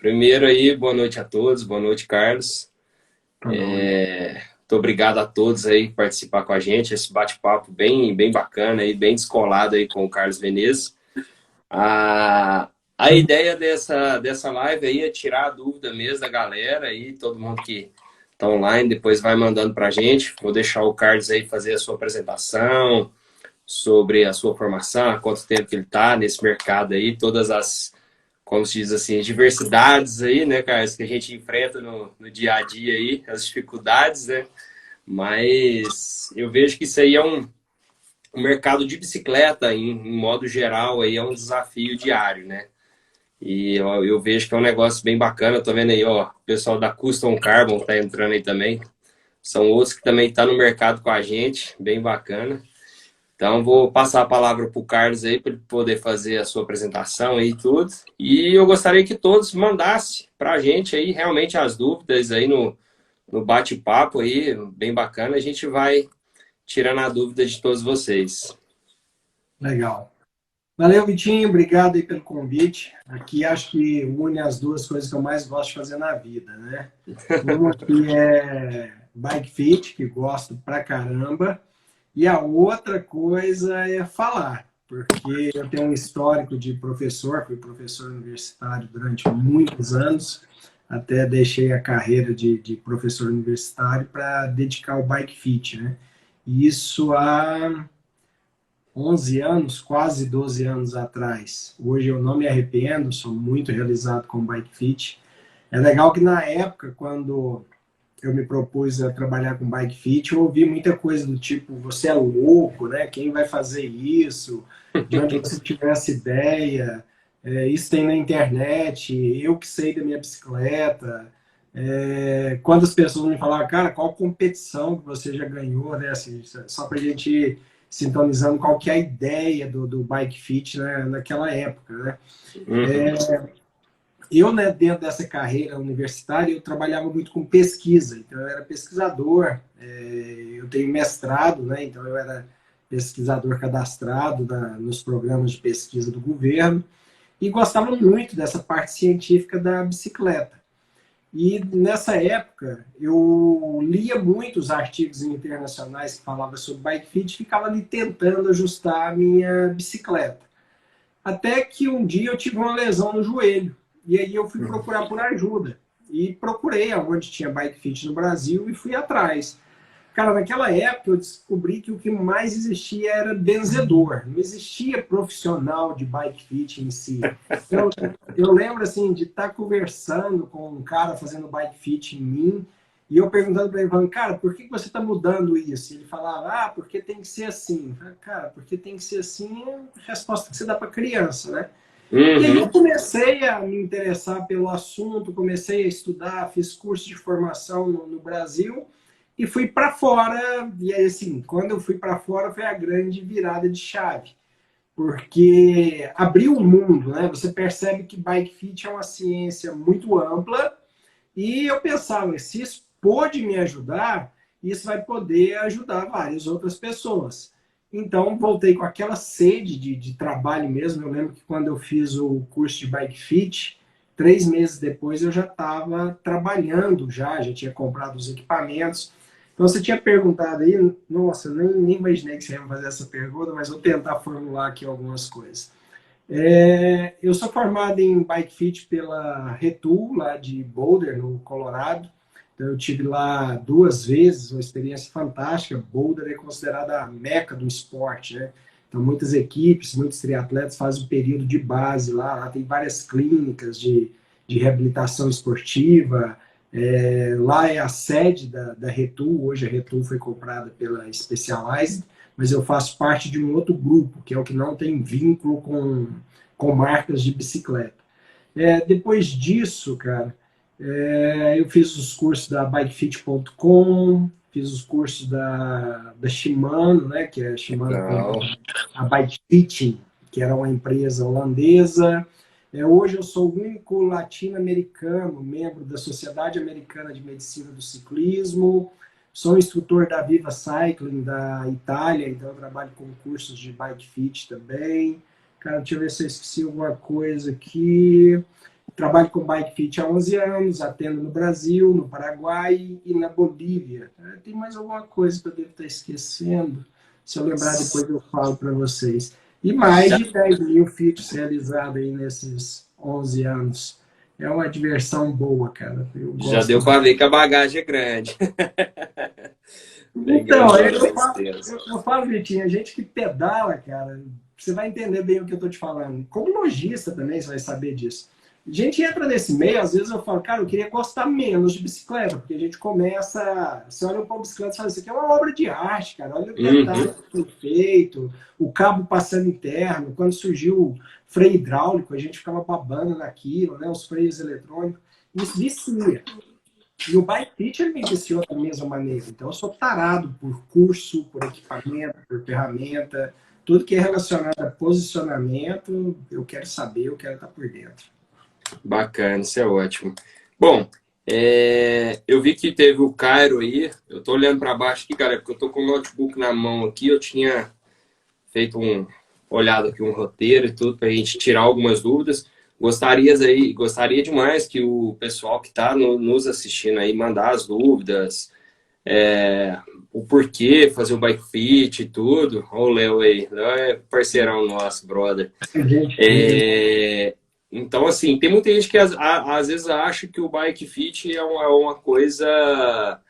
Primeiro aí, boa noite a todos, boa noite, Carlos. Boa noite. Muito obrigado a todos aí que participar com a gente, esse bate-papo bem bacana aí, bem descolado aí com o Carlos Veneza. A ideia dessa live aí é tirar a dúvida mesmo da galera aí, todo mundo que tá online, depois vai mandando pra gente. Vou deixar o Carlos aí fazer a sua apresentação sobre a sua formação, há quanto tempo que ele tá nesse mercado aí, todas as, como se diz assim, as diversidades aí, né, cara, que a gente enfrenta no dia a dia aí, as dificuldades, né? Mas eu vejo que isso aí é um mercado de bicicleta, em modo geral, aí é um desafio diário, né? E eu vejo que é um negócio bem bacana. Tô vendo aí, ó, o pessoal da Custom Carbon tá entrando aí também. São outros que também estão no mercado com a gente, bem bacana. Então, vou passar a palavra para o Carlos aí, para ele poder fazer a sua apresentação aí e tudo. E eu gostaria que todos mandassem para a gente aí realmente as dúvidas aí no bate-papo aí, bem bacana. A gente vai tirando a dúvida de todos vocês. Legal. Valeu, Vitinho. Obrigado aí pelo convite. Aqui acho que une as duas coisas que eu mais gosto de fazer na vida, né? Uma que é bike fit, que gosto pra caramba, e a outra coisa é falar, porque eu tenho um histórico de professor, fui professor universitário durante muitos anos, até deixei a carreira de professor universitário para dedicar ao bike fit, né? E isso há 11 anos, quase 12 anos atrás. Hoje eu não me arrependo, sou muito realizado com o Bike Fit. É legal que na época, quando eu me propus a trabalhar com Bike Fit, eu ouvi muita coisa do tipo, você é louco, né? Quem vai fazer isso? De onde você tirou essa ideia? Isso tem na internet, eu que sei da minha bicicleta. Quando as pessoas me falaram, cara, qual competição que você já ganhou, né? Assim, só para a gente ir sintonizando qual que é a ideia do Bike Fit, né, naquela época, né? Uhum. Eu, né, dentro dessa carreira universitária, eu trabalhava muito com pesquisa, então eu era pesquisador, eu tenho mestrado, né, então eu era pesquisador cadastrado nos programas de pesquisa do governo, e gostava muito dessa parte científica da bicicleta. E nessa época eu lia muitos artigos internacionais que falavam sobre bike fit e ficava ali tentando ajustar a minha bicicleta. Até que um dia eu tive uma lesão no joelho. E aí eu fui procurar por ajuda. E procurei aonde tinha bike fit no Brasil e fui atrás. Cara, naquela época eu descobri que o que mais existia era benzedor. Não existia profissional de bike fit em si. Eu, eu lembro assim de estar conversando com um cara fazendo bike fit em mim e eu perguntando para ele, falando, cara, por que você está mudando isso? Ele falava, porque tem que ser assim. Eu falei, cara, porque tem que ser assim é a resposta que você dá para criança, né? E aí eu Uhum. comecei a me interessar pelo assunto, comecei a estudar, fiz curso de formação no Brasil e fui para fora. E aí, assim, quando eu fui para fora foi a grande virada de chave, porque abriu o mundo, né? Você percebe que bike fit é uma ciência muito ampla e eu pensava, se isso pôde me ajudar, isso vai poder ajudar várias outras pessoas. Então, voltei com aquela sede de trabalho mesmo. Eu lembro que quando eu fiz o curso de Bike Fit, 3 meses depois eu já estava trabalhando, já tinha comprado os equipamentos. Então, você tinha perguntado aí, nossa, nem imaginei que você ia me fazer essa pergunta, mas vou tentar formular aqui algumas coisas. Eu sou formado em Bike Fit pela Retul, lá de Boulder, no Colorado. Então, eu tive lá 2 vezes, uma experiência fantástica. Boulder é considerada a meca do esporte, né? Então, muitas equipes, muitos triatletas fazem um período de base lá. Lá tem várias clínicas de reabilitação esportiva. Lá é a sede da Retul. Hoje a Retul foi comprada pela Specialized, mas eu faço parte de um outro grupo, que é o que não tem vínculo com marcas de bicicleta. Depois disso, cara, eu fiz os cursos da bikefit.com, fiz os cursos da Shimano, né, que a Shimano comprou Legal. a Bike Fitting, que era uma empresa holandesa. Hoje eu sou o único latino-americano, membro da Sociedade Americana de Medicina do Ciclismo, sou instrutor da Viva Cycling da Itália, então eu trabalho com cursos de bike fit também. Cara, deixa eu ver se eu esqueci alguma coisa aqui. Trabalho com Bike Fit há 11 anos, atendo no Brasil, no Paraguai e na Bolívia. Tem mais alguma coisa que eu devo estar esquecendo? Se eu lembrar, depois eu falo para vocês. E mais Já, de 10 mil fits realizados aí nesses 11 anos. É uma diversão boa, cara. Eu já gosto. deu para ver que a bagagem é grande. Bem Então, grandona, bem extensa. eu falo, Vitinho, a gente que pedala, cara, você vai entender bem o que eu tô te falando. Como lojista também, você vai saber disso. A gente entra nesse meio, às vezes eu falo, cara, eu queria gostar menos de bicicleta, porque a gente começa, você olha para a bicicleta e fala, isso aqui é uma obra de arte, cara, olha o detalhe Uhum. que foi feito, o cabo passando interno, quando surgiu o freio hidráulico, a gente ficava babando naquilo, né, os freios eletrônicos, isso vicia. E o Bike Fit ele me viciou da mesma maneira. Então, eu sou tarado por curso, por equipamento, por ferramenta. Tudo que é relacionado a posicionamento, eu quero saber, eu quero estar por dentro. Bacana, isso é ótimo. Bom, eu vi que teve o Cairo aí. Eu tô olhando para baixo aqui, cara, porque eu tô com o notebook na mão aqui. Eu tinha feito olhado aqui um roteiro e tudo para a gente tirar algumas dúvidas. Gostaria demais que o pessoal que está nos assistindo aí mandar as dúvidas, o porquê fazer o bike fit e tudo. Olha o Léo aí, Léo é parceirão nosso, brother. Gente, Então, assim, tem muita gente que às vezes acha que o bike fit é uma coisa,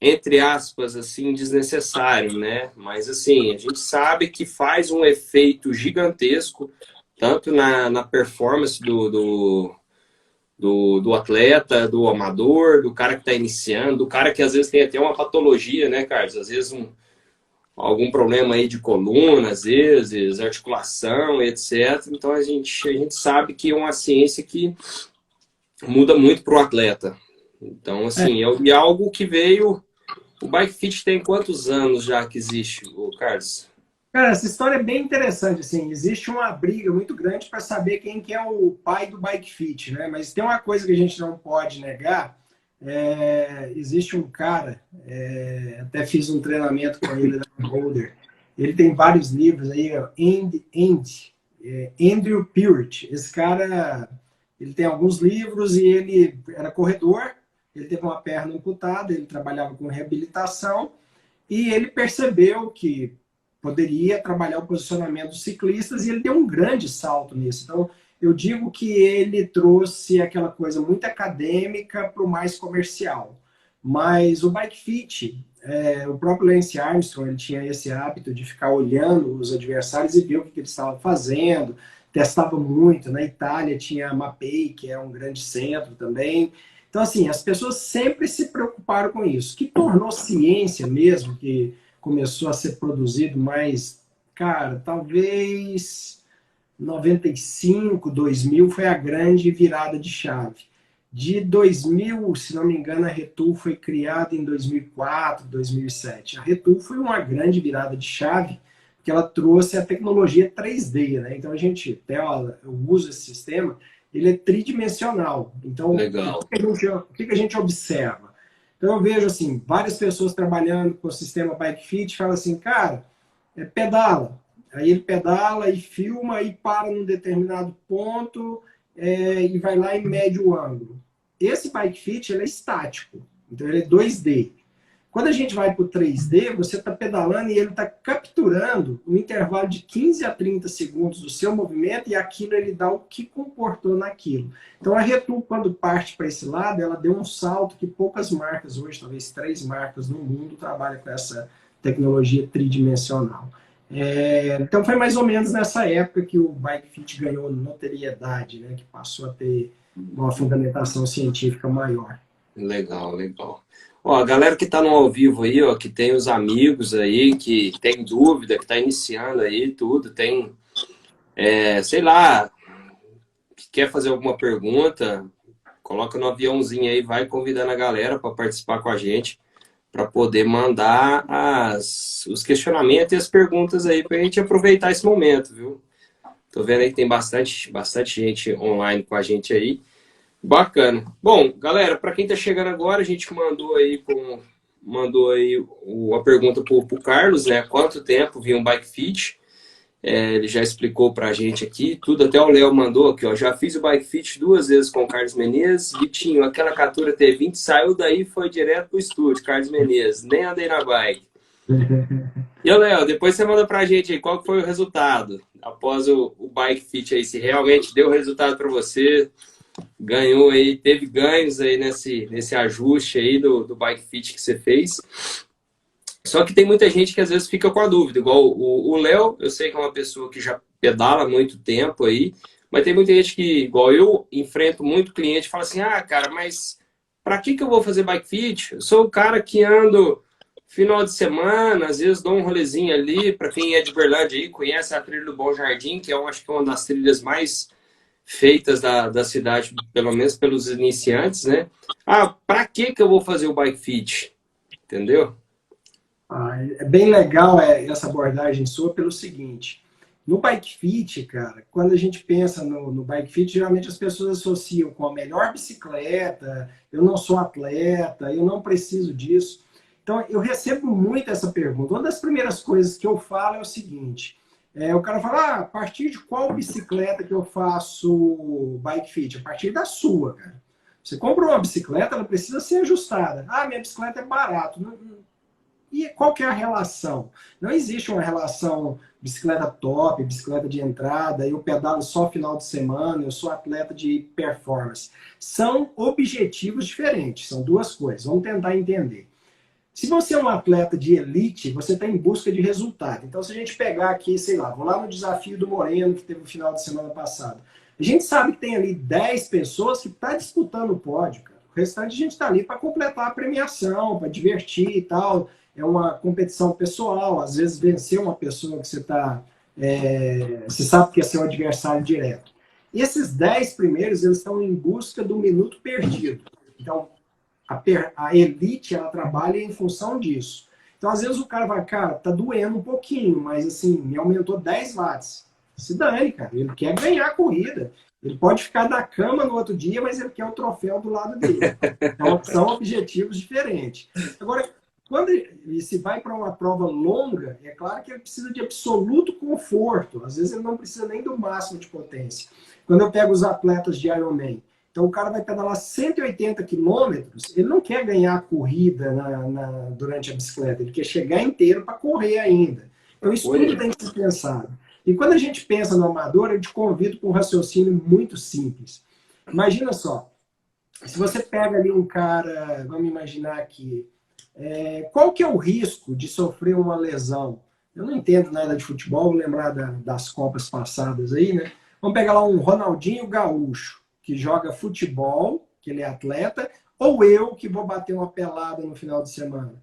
entre aspas, assim, desnecessário, né? Mas, assim, a gente sabe que faz um efeito gigantesco, tanto na performance do atleta, do amador, do cara que está iniciando, do cara que às vezes tem até uma patologia, né, Carlos? Às vezes algum problema aí de coluna, às vezes, articulação, etc. Então a gente sabe que é uma ciência que muda muito para o atleta. Então, assim, é algo que veio. O Bike Fit tem quantos anos já que existe, o Carlos? cara, essa história é bem interessante. Assim, existe uma briga muito grande para saber quem que é o pai do Bike Fit, né? Mas tem uma coisa que a gente não pode negar. Existe um cara, até fiz um treinamento com ele da Boulder. Ele tem vários livros aí, ó, Andrew Peart. Esse cara, ele tem alguns livros e ele era corredor. Ele teve uma perna amputada, ele trabalhava com reabilitação e ele percebeu que poderia trabalhar o posicionamento dos ciclistas e ele deu um grande salto nisso. Então, eu digo que ele trouxe aquela coisa muito acadêmica para o mais comercial. Mas o Bike Fit, o próprio Lance Armstrong, ele tinha esse hábito de ficar olhando os adversários e ver o que eles estavam fazendo, testava muito. Na Itália tinha a Mapei, que é um grande centro também. Então, assim, as pessoas sempre se preocuparam com isso, que tornou ciência mesmo, que começou a ser produzido mais, cara, talvez 95, 2000 foi a grande virada de chave. De 2000, se não me engano, a Retul foi criada em 2004, 2007. A Retul foi uma grande virada de chave, porque ela trouxe a tecnologia 3D, né? Então a gente, até eu uso esse sistema, ele é tridimensional. Então, Legal. o que a gente observa? Então eu vejo assim, várias pessoas trabalhando com o sistema Bike Fit, falam assim, cara, pedala. Aí ele pedala e filma e para num determinado ponto e vai lá e mede o ângulo. Esse Bike Fit ele é estático, então ele é 2D. Quando a gente vai para o 3D, você está pedalando e ele está capturando um intervalo de 15 a 30 segundos do seu movimento e aquilo ele dá o que comportou naquilo. Então a Retul, quando parte para esse lado, ela deu um salto que poucas marcas hoje, talvez 3 marcas no mundo, trabalham com essa tecnologia tridimensional. Então foi mais ou menos nessa época que o Bike Fit ganhou notoriedade, né, que passou a ter uma fundamentação científica maior. Legal, legal. Ó, a galera que tá no ao vivo aí, ó, que tem os amigos aí, que tem dúvida, que tá iniciando aí, tudo, tem, sei lá, que quer fazer alguma pergunta, coloca no aviãozinho aí, vai convidando a galera para participar com a gente, para poder mandar os questionamentos e as perguntas aí, para a gente aproveitar esse momento, viu? Tô vendo aí que tem bastante gente online com a gente aí. Bacana. Bom, galera, para quem está chegando agora, a gente mandou aí a pergunta para o Carlos, né? Quanto tempo vinha um Bike Fit? Ele já explicou pra gente aqui, tudo, até o Léo mandou aqui, ó. Já fiz o bike fit 2 vezes com o Carlos Menezes. Vitinho, aquela Catura T20 saiu daí e foi direto pro estúdio, Carlos Menezes. Nem andei na bike. E o Léo, depois você manda pra gente aí qual que foi o resultado após o bike fit aí, se realmente deu resultado para você, ganhou aí, teve ganhos aí nesse ajuste aí do bike fit que você fez. Só que tem muita gente que às vezes fica com a dúvida, igual o Léo, eu sei que é uma pessoa que já pedala há muito tempo aí, mas tem muita gente que, igual eu, enfrento muito cliente e fala assim, ah, cara, mas para que eu vou fazer bike fit? Eu sou o cara que ando final de semana, às vezes dou um rolezinho ali, para quem é de Berlândia aí, conhece a trilha do Bom Jardim, que eu acho que é uma das trilhas mais feitas da cidade, pelo menos pelos iniciantes, né? Ah, para que eu vou fazer o bike fit? Entendeu? É bem legal essa abordagem sua pelo seguinte. No bike fit, cara, quando a gente pensa no bike fit, geralmente as pessoas associam com a melhor bicicleta, eu não sou atleta, eu não preciso disso. Então, eu recebo muito essa pergunta. Uma das primeiras coisas que eu falo é o seguinte, o cara fala, ah, a partir de qual bicicleta que eu faço bike fit? A partir da sua, cara. Você compra uma bicicleta, ela precisa ser ajustada. Ah, minha bicicleta é barato. E qual que é a relação? Não existe uma relação bicicleta top, bicicleta de entrada, eu pedalo só final de semana, eu sou atleta de performance. São objetivos diferentes, são duas coisas. Vamos tentar entender. Se você é um atleta de elite, você está em busca de resultado. Então, se a gente pegar aqui, sei lá, vou lá no desafio do Moreno, que teve no final de semana passado. A gente sabe que tem ali 10 pessoas que estão disputando o pódio, cara. O restante a gente está ali para completar a premiação, para divertir e tal. É uma competição pessoal, às vezes vencer uma pessoa que você está. Você sabe que é seu adversário direto. E esses 10 primeiros, eles estão em busca do minuto perdido. Então, a elite, ela trabalha em função disso. Então, às vezes o cara vai, cara, tá doendo um pouquinho, mas assim, me aumentou 10 watts. Se dane, cara. Ele quer ganhar a corrida. Ele pode ficar na cama no outro dia, mas ele quer o troféu do lado dele. Então, são objetivos diferentes. Agora, quando ele se vai para uma prova longa, é claro que ele precisa de absoluto conforto. Às vezes ele não precisa nem do máximo de potência. Quando eu pego os atletas de Ironman, então o cara vai pedalar 180 quilômetros, ele não quer ganhar a corrida durante a bicicleta, ele quer chegar inteiro para correr ainda. Então isso tudo tem que ser pensado. E quando a gente pensa no amador, eu te convido para um raciocínio muito simples. Imagina só, se você pega ali um cara, vamos imaginar aqui, qual que é o risco de sofrer uma lesão? Eu não entendo nada de futebol, vou lembrar das Copas passadas aí, né? Vamos pegar lá um Ronaldinho Gaúcho, que joga futebol, que ele é atleta, ou eu que vou bater uma pelada no final de semana.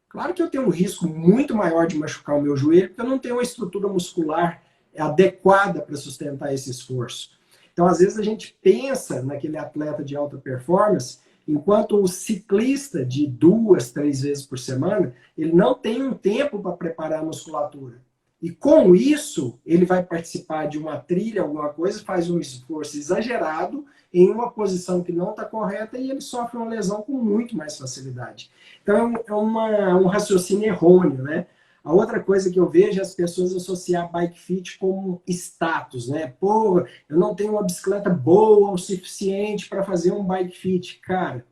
Claro que eu tenho um risco muito maior de machucar o meu joelho, porque eu não tenho uma estrutura muscular adequada para sustentar esse esforço. Então, às vezes, a gente pensa naquele atleta de alta performance, enquanto o ciclista de 2, 3 vezes por semana, ele não tem um tempo para preparar a musculatura. E com isso, ele vai participar de uma trilha, alguma coisa, faz um esforço exagerado em uma posição que não está correta e ele sofre uma lesão com muito mais facilidade. Então, um raciocínio errôneo, né? A outra coisa que eu vejo é as pessoas associar bike fit com status, né? Pô, eu não tenho uma bicicleta boa o suficiente para fazer um bike fit. Cara,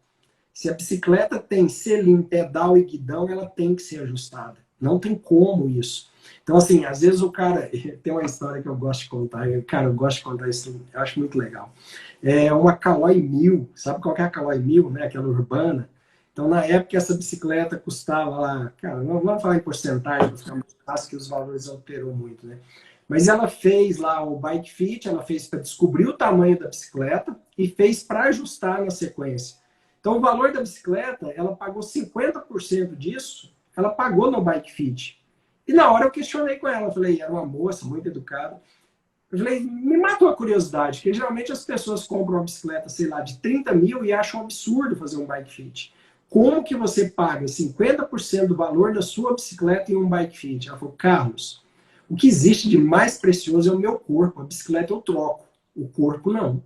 se a bicicleta tem selim, pedal e guidão, ela tem que ser ajustada. Não tem como isso. Então, assim, às vezes o cara... Tem uma história que eu gosto de contar. Cara, eu gosto de contar isso, eu acho muito legal. É uma Caloi 1000. Sabe qual que é a Caloi 1000, né? Aquela urbana. Então, na época, essa bicicleta custava lá... Cara, não vamos falar em porcentagem, para ficar mais fácil, que os valores alteram muito, né? Mas ela fez lá o bike fit, ela fez para descobrir o tamanho da bicicleta e fez para ajustar na sequência. Então, o valor da bicicleta, ela pagou 50% disso, ela pagou no bike fit. E na hora eu questionei com ela, eu falei, era uma moça muito educada. Eu falei, me matou a curiosidade, porque geralmente as pessoas compram uma bicicleta, sei lá, de 30 mil e acham um absurdo fazer um bike fit. Como que você paga 50% do valor da sua bicicleta em um bike fit? Ela falou, Carlos, o que existe de mais precioso é o meu corpo. A bicicleta eu troco, o corpo não.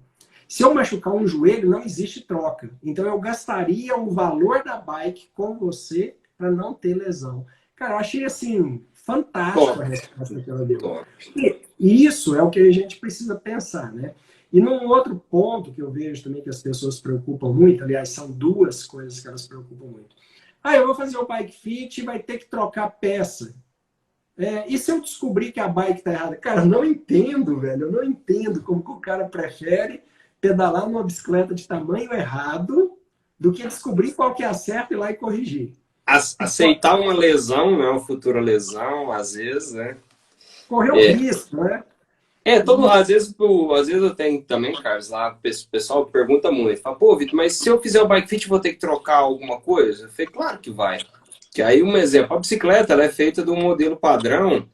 Se eu machucar um joelho, não existe troca. Então eu gastaria o valor da bike com você para não ter lesão. Cara, eu achei assim, fantástico a resposta que ela deu. E isso é o que a gente precisa pensar, né? E num outro ponto que eu vejo também que as pessoas se preocupam muito, aliás, são duas coisas que elas se preocupam muito. Ah, eu vou fazer o bike fit e vai ter que trocar peça. E se eu descobrir que a bike está errada? Cara, eu não entendo, velho. Eu não entendo como que o cara prefere pedalar numa bicicleta de tamanho errado do que descobrir qual que é a certa e ir lá e corrigir. Aceitar uma lesão, né? Uma futura lesão, às vezes, né? Correr o É, risco, né? às vezes eu tenho também, Carlos, lá, o pessoal pergunta muito, fala, pô, Vitor, mas se eu fizer o bike fit, vou ter que trocar alguma coisa? Eu falei, claro que vai. Que aí, um exemplo, a bicicleta, ela é feita de um modelo padrão,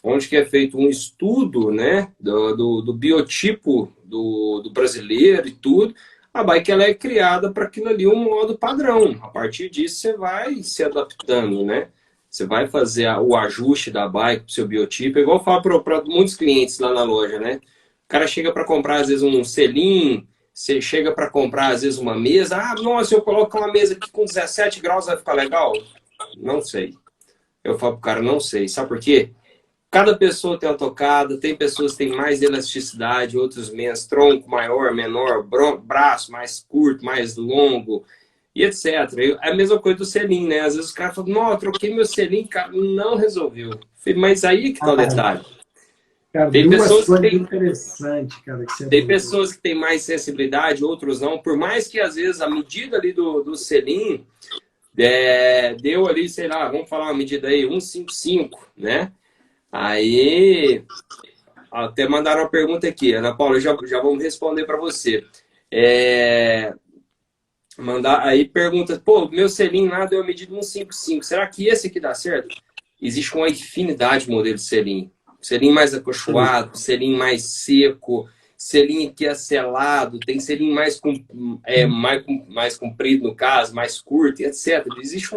onde que é feito um estudo, né, do biotipo do brasileiro e tudo. A bike, ela é criada para aquilo ali, um modo padrão. A partir disso, você vai se adaptando, né? Você vai fazer o ajuste da bike para o seu biotipo. É igual eu falo para muitos clientes lá na loja, né? O cara chega para comprar, às vezes, um selim, você chega para comprar, às vezes, uma mesa. Ah, nossa, eu coloco uma mesa aqui com 17 graus, vai ficar legal? Não sei. Eu falo pro cara, não sei. Sabe por quê? Cada pessoa tem uma tocada, tem pessoas que têm mais elasticidade, outros menos, tronco maior, menor, braço mais curto, mais longo, e etc. É a mesma coisa do selim, né? Às vezes o cara fala, não, eu troquei meu selim, cara, não resolveu. Mas aí que tá o detalhe. Cara, Tem duas pessoas que coisas têm, interessantes, cara, que você tem abordou. pessoas que têm mais sensibilidade, outros não. Por mais que às vezes a medida ali do selim deu ali, sei lá, vamos falar uma medida aí, 155, né? Aí até mandaram uma pergunta aqui, Ana Paula, já vamos responder para você. É, mandar aí pergunta, pô, meu selim lá deu a medida 155, será que esse aqui dá certo? Existe uma infinidade de modelos de selim. Selim mais acolchoado, selim mais seco, selim que é selado, tem selim mais comprido no caso, mais curto, etc. Existe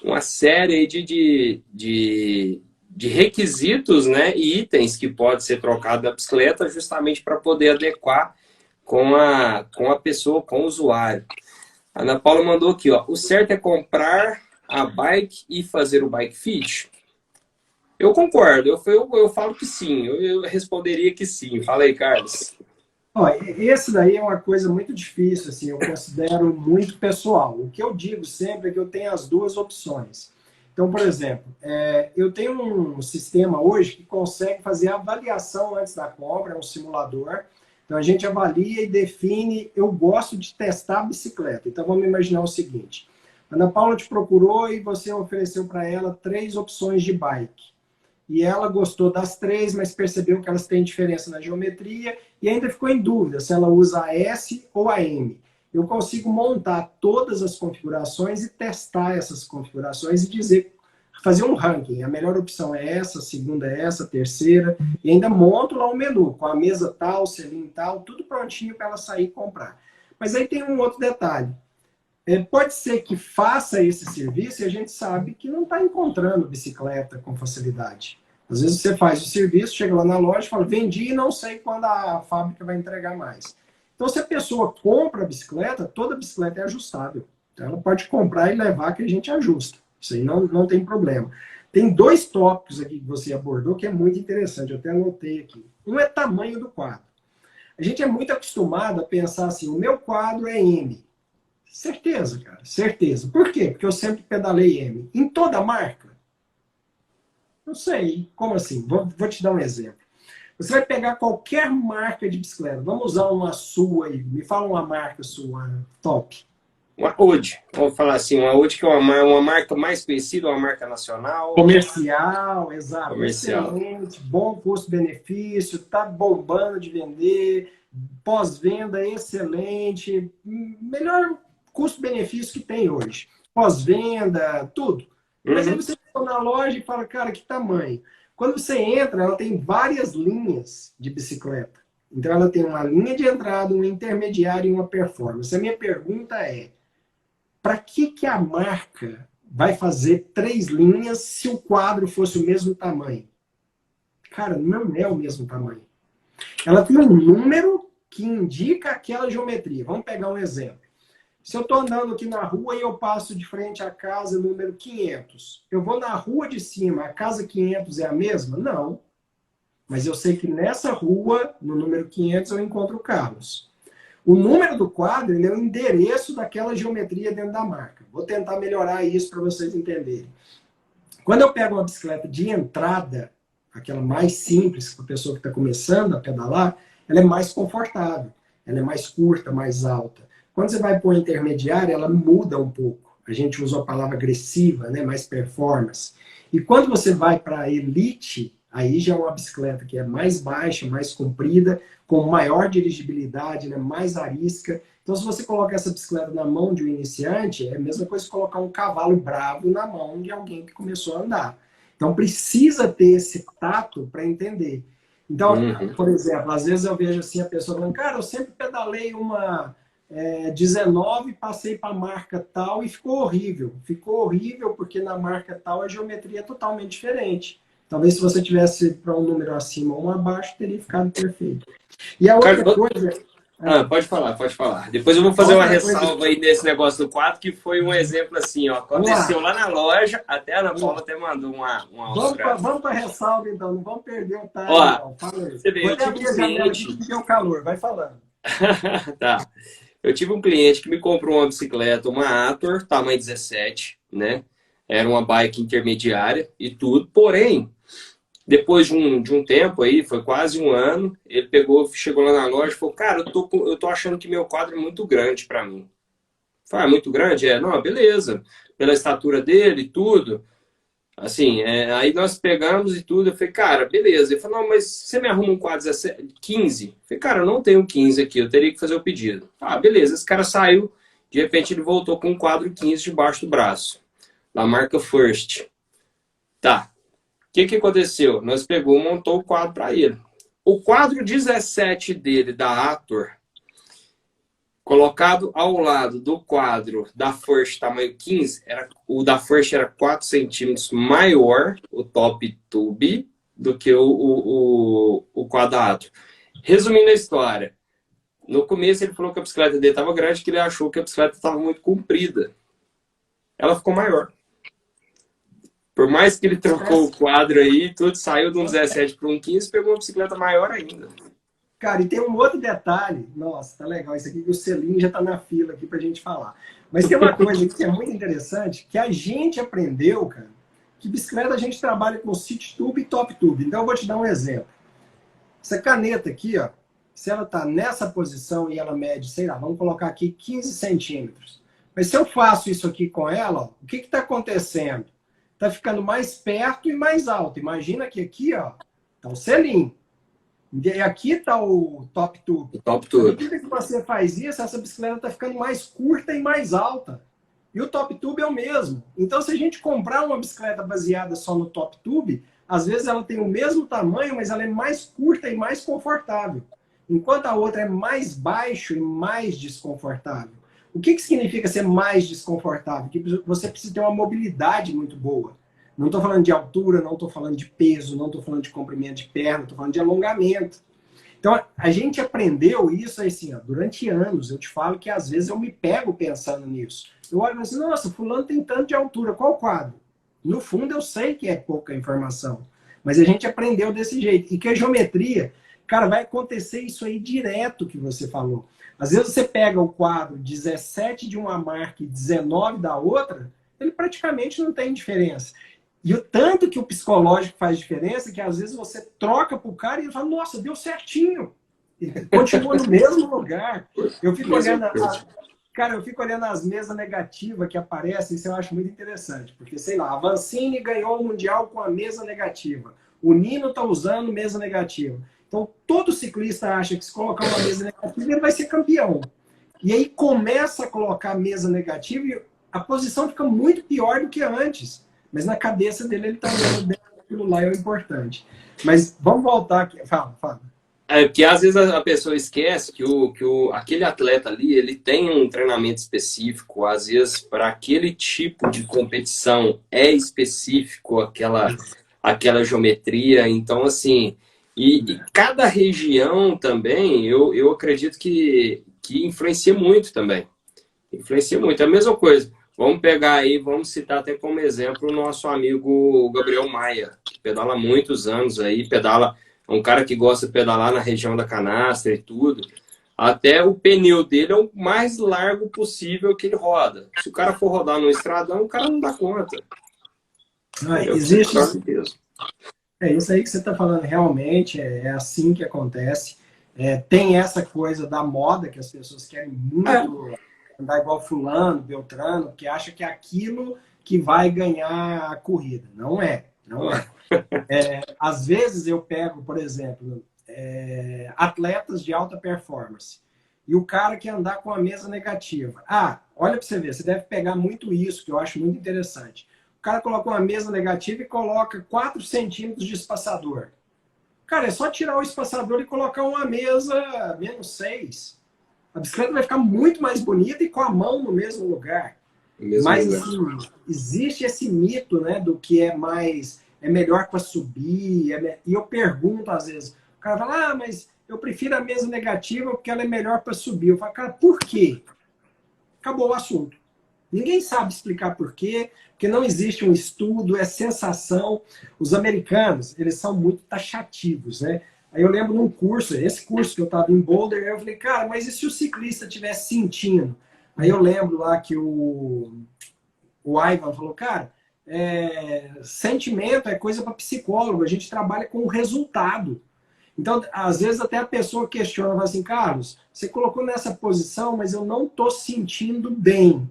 uma série de requisitos, né, e itens que pode ser trocado da bicicleta justamente para poder adequar com a pessoa, com o usuário. A Ana Paula mandou aqui, ó. O certo é comprar a bike e fazer o bike fit? Eu concordo, eu falo que sim, eu responderia que sim. Fala aí, Carlos. Ó, esse daí é uma coisa muito difícil, assim, eu considero muito pessoal. O que eu digo sempre é que eu tenho as duas opções. Então, por exemplo, eu tenho um sistema hoje que consegue fazer a avaliação antes da compra, é um simulador. Então, a gente avalia e define. Eu gosto de testar a bicicleta. Então, vamos imaginar o seguinte: a Ana Paula te procurou e você ofereceu para ela 3 opções de bike. E ela gostou das 3, mas percebeu que elas têm diferença na geometria e ainda ficou em dúvida se ela usa a S ou a M. Eu consigo montar todas as configurações e testar essas configurações e dizer, fazer um ranking. A melhor opção é essa, a segunda é essa, a terceira, e ainda monto lá o menu, com a mesa tal, selim tal, tudo prontinho para ela sair e comprar. Mas aí tem um outro detalhe. Pode ser que faça esse serviço e a gente sabe que não está encontrando bicicleta com facilidade. Às vezes você faz o serviço, chega lá na loja e fala, vendi e não sei quando a fábrica vai entregar mais. Então, se a pessoa compra a bicicleta, toda bicicleta é ajustável. Então, ela pode comprar e levar que a gente ajusta. Isso aí não tem problema. Tem 2 tópicos aqui que você abordou que é muito interessante, eu até anotei aqui. Um é tamanho do quadro. A gente é muito acostumado a pensar assim, o meu quadro é M. Certeza, cara, certeza. Por quê? Porque eu sempre pedalei M. Em toda marca? Não sei. Como assim? Vou te dar um exemplo. Você vai pegar qualquer marca de bicicleta. Vamos usar uma sua aí. Me fala uma marca sua top. Uma Ode, vamos falar assim, uma Ode que é uma marca mais conhecida, uma marca nacional, Comercial, exato. comercial. Excelente. Bom custo-benefício. Tá bombando de vender. Pós-venda excelente. Melhor custo-benefício que tem hoje. Pós-venda, tudo. Mas aí Uhum. você vai na loja e fala, cara, que tamanho? Quando você entra, ela tem várias linhas de bicicleta. Então, ela tem uma linha de entrada, uma intermediária e uma performance. A minha pergunta é, para que a marca vai fazer 3 linhas se o quadro fosse o mesmo tamanho? Cara, não é o mesmo tamanho. Ela tem um número que indica aquela geometria. Vamos pegar um exemplo. Se eu estou andando aqui na rua e eu passo de frente à casa número 500, eu vou na rua de cima, a casa 500 é a mesma? Não. mas eu sei que nessa rua, no número 500, eu encontro o Carlos. O número do quadro, ele é o endereço daquela geometria dentro da marca. Vou tentar melhorar isso para vocês entenderem. Quando eu pego uma bicicleta de entrada, aquela mais simples, para a pessoa que está começando a pedalar, ela é mais confortável, ela é mais curta, mais alta. Quando você vai para a intermediária, ela muda um pouco. A gente usa a palavra agressiva, né? Mais performance. E quando você vai para a elite, aí já é uma bicicleta que é mais baixa, mais comprida, com maior dirigibilidade, né? Mais arisca. Então, se você coloca essa bicicleta na mão de um iniciante, é a mesma coisa que colocar um cavalo bravo na mão de alguém que começou a andar. Então, precisa ter esse tato para entender. Então, por exemplo, às vezes eu vejo assim a pessoa falando, cara, eu sempre pedalei uma 19, passei para a marca tal e ficou horrível. Ficou horrível porque na marca tal a geometria é totalmente diferente. Talvez se você tivesse para um número acima ou um abaixo, teria ficado perfeito. E a outra coisa... pode falar, pode falar. Depois eu vou fazer uma ressalva aí nesse negócio do 4, que foi um exemplo assim, ó. Aconteceu lá na loja, até a Ana Paula até mandou uma Vamos para a ressalva, então. Não vamos perder o time, ó, não. Fala aí. Você vê, Vou eu tive um cliente... que deu calor. Vai falando. Tá. Eu tive um cliente que me comprou uma bicicleta, uma Ator, tamanho 17, né? Era uma bike intermediária e tudo. Porém, depois de um tempo aí, foi quase um ano, ele chegou lá na loja e falou, cara, eu tô achando que meu quadro é muito grande para mim. Falei, muito grande? Não, beleza. Pela estatura dele e tudo. Assim, aí nós pegamos e tudo. Eu falei, cara, beleza. Ele falou, não, mas você me arruma um quadro 15? Eu falei, cara, eu não tenho 15 aqui, eu teria que fazer o pedido. Beleza. Esse cara saiu, de repente ele voltou com um quadro 15 debaixo do braço. Da marca First. Tá. O que aconteceu? Nós montou o quadro para ele. O quadro 17 dele, da Ator, colocado ao lado do quadro da First tamanho 15, o da First era 4 centímetros maior, o top tube, do que o quadro da Ator. Resumindo a história, no começo ele falou que a bicicleta dele estava grande, que ele achou que a bicicleta estava muito comprida. Ela ficou maior. Por mais que ele trocou o quadro aí, tudo saiu de um 17 para um 15, pegou uma bicicleta maior ainda. Cara, e tem um outro detalhe. Nossa, tá legal isso aqui, que o selinho já tá na fila aqui pra gente falar. Mas tem uma coisa que é muito interessante, que a gente aprendeu, cara, que bicicleta a gente trabalha com city tube e top tube. Então eu vou te dar um exemplo. Essa caneta aqui, ó, se ela tá nessa posição e ela mede, sei lá, vamos colocar aqui 15 centímetros. Mas se eu faço isso aqui com ela, ó, o que tá acontecendo? Tá ficando mais perto e mais alto. Imagina que aqui, ó, tá o selinho. E aqui está o top tube. O top tube. À medida que você faz isso, essa bicicleta está ficando mais curta e mais alta. E o top tube é o mesmo. Então, se a gente comprar uma bicicleta baseada só no top tube, às vezes ela tem o mesmo tamanho, mas ela é mais curta e mais confortável. Enquanto a outra é mais baixo e mais desconfortável. O que significa ser mais desconfortável? Que você precisa ter uma mobilidade muito boa. Não estou falando de altura, não estou falando de peso, não estou falando de comprimento de perna, estou falando de alongamento. Então, a gente aprendeu isso assim, ó, durante anos. Eu te falo que às vezes eu me pego pensando nisso. Eu olho assim, nossa, fulano tem tanto de altura, qual quadro? No fundo, eu sei que é pouca informação. Mas a gente aprendeu desse jeito. E que a geometria, cara, vai acontecer isso aí direto que você falou. Às vezes você pega o quadro 17 de uma marca e 19 da outra, ele praticamente não tem diferença. E o tanto que o psicológico faz diferença, que às vezes você troca pro cara e ele fala, nossa, deu certinho. Ele continua no mesmo lugar. Eu fico olhando, cara, eu fico olhando as mesas negativas que aparecem, isso eu acho muito interessante. Porque, sei lá, a Vancini ganhou o Mundial com a mesa negativa. O Nino está usando mesa negativa. Então, todo ciclista acha que se colocar uma mesa negativa, ele vai ser campeão. E aí começa a colocar a mesa negativa e a posição fica muito pior do que antes. Mas na cabeça dele, ele está vendo bem que aquilo lá é o importante. Mas vamos voltar aqui. Fala. Porque às vezes a pessoa esquece que aquele atleta ali, ele tem um treinamento específico, às vezes para aquele tipo de competição é específico aquela geometria. Então, assim, e cada região também, eu acredito que influencia muito também. Influencia muito. É a mesma coisa. Vamos pegar aí, vamos citar até como exemplo o nosso amigo Gabriel Maia, que pedala há muitos anos aí, pedala é um cara que gosta de pedalar na região da canastra e tudo. Até o pneu dele é o mais largo possível que ele roda. Se o cara for rodar no estradão, o cara não dá conta. Existe. É isso aí que você está falando, realmente é assim que acontece. Tem essa coisa da moda, que as pessoas querem muito andar igual fulano, Beltrano, que acha que é aquilo que vai ganhar a corrida. Não é, não é. Às vezes eu pego, por exemplo, atletas de alta performance, e o cara quer andar com a mesa negativa. Olha para você ver, você deve pegar muito isso, que eu acho muito interessante. O cara coloca uma mesa negativa e coloca 4 centímetros de espaçador. Cara, é só tirar o espaçador e colocar uma mesa menos 6. A bicicleta vai ficar muito mais bonita e com a mão no mesmo lugar. Mas assim, existe esse mito, né, do que é melhor para subir. E eu pergunto às vezes, o cara fala, mas eu prefiro a mesa negativa porque ela é melhor para subir. Eu falo, cara, por quê? Acabou o assunto. Ninguém sabe explicar por quê, porque não existe um estudo, é sensação. Os americanos, eles são muito taxativos, né? Aí eu lembro num curso, esse curso que eu estava em Boulder, eu falei, cara, mas e se o ciclista estivesse sentindo? Aí eu lembro lá que o Ivan falou, cara, sentimento é coisa para psicólogo, a gente trabalha com o resultado. Então, às vezes até a pessoa questiona, fala assim, Carlos, você colocou nessa posição, mas eu não estou sentindo bem.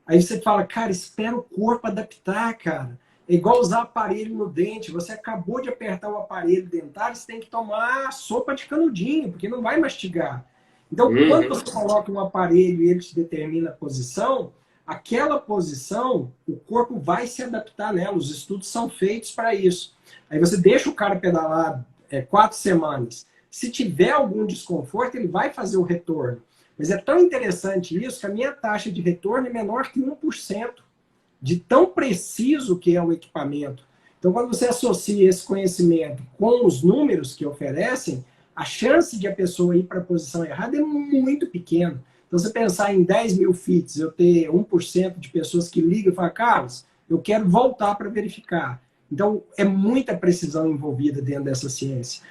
Aí você fala, cara, espera o corpo adaptar, cara. É igual usar aparelho no dente. Você acabou de apertar o aparelho dentário, você tem que tomar sopa de canudinho, porque não vai mastigar. Então, quando você coloca um aparelho e ele te determina a posição, aquela posição, o corpo vai se adaptar nela. Os estudos são feitos para isso. Aí você deixa o cara pedalar 4 semanas. Se tiver algum desconforto, ele vai fazer o retorno. Mas é tão interessante isso que a minha taxa de retorno é menor que 1%, de tão preciso que é o equipamento. Então, quando você associa esse conhecimento com os números que oferecem, a chance de a pessoa ir para a posição errada é muito pequena. Então, você pensar em 10 mil fits, eu ter 1% de pessoas que ligam e falam, Carlos, eu quero voltar para verificar. Então, é muita precisão envolvida dentro dessa ciência.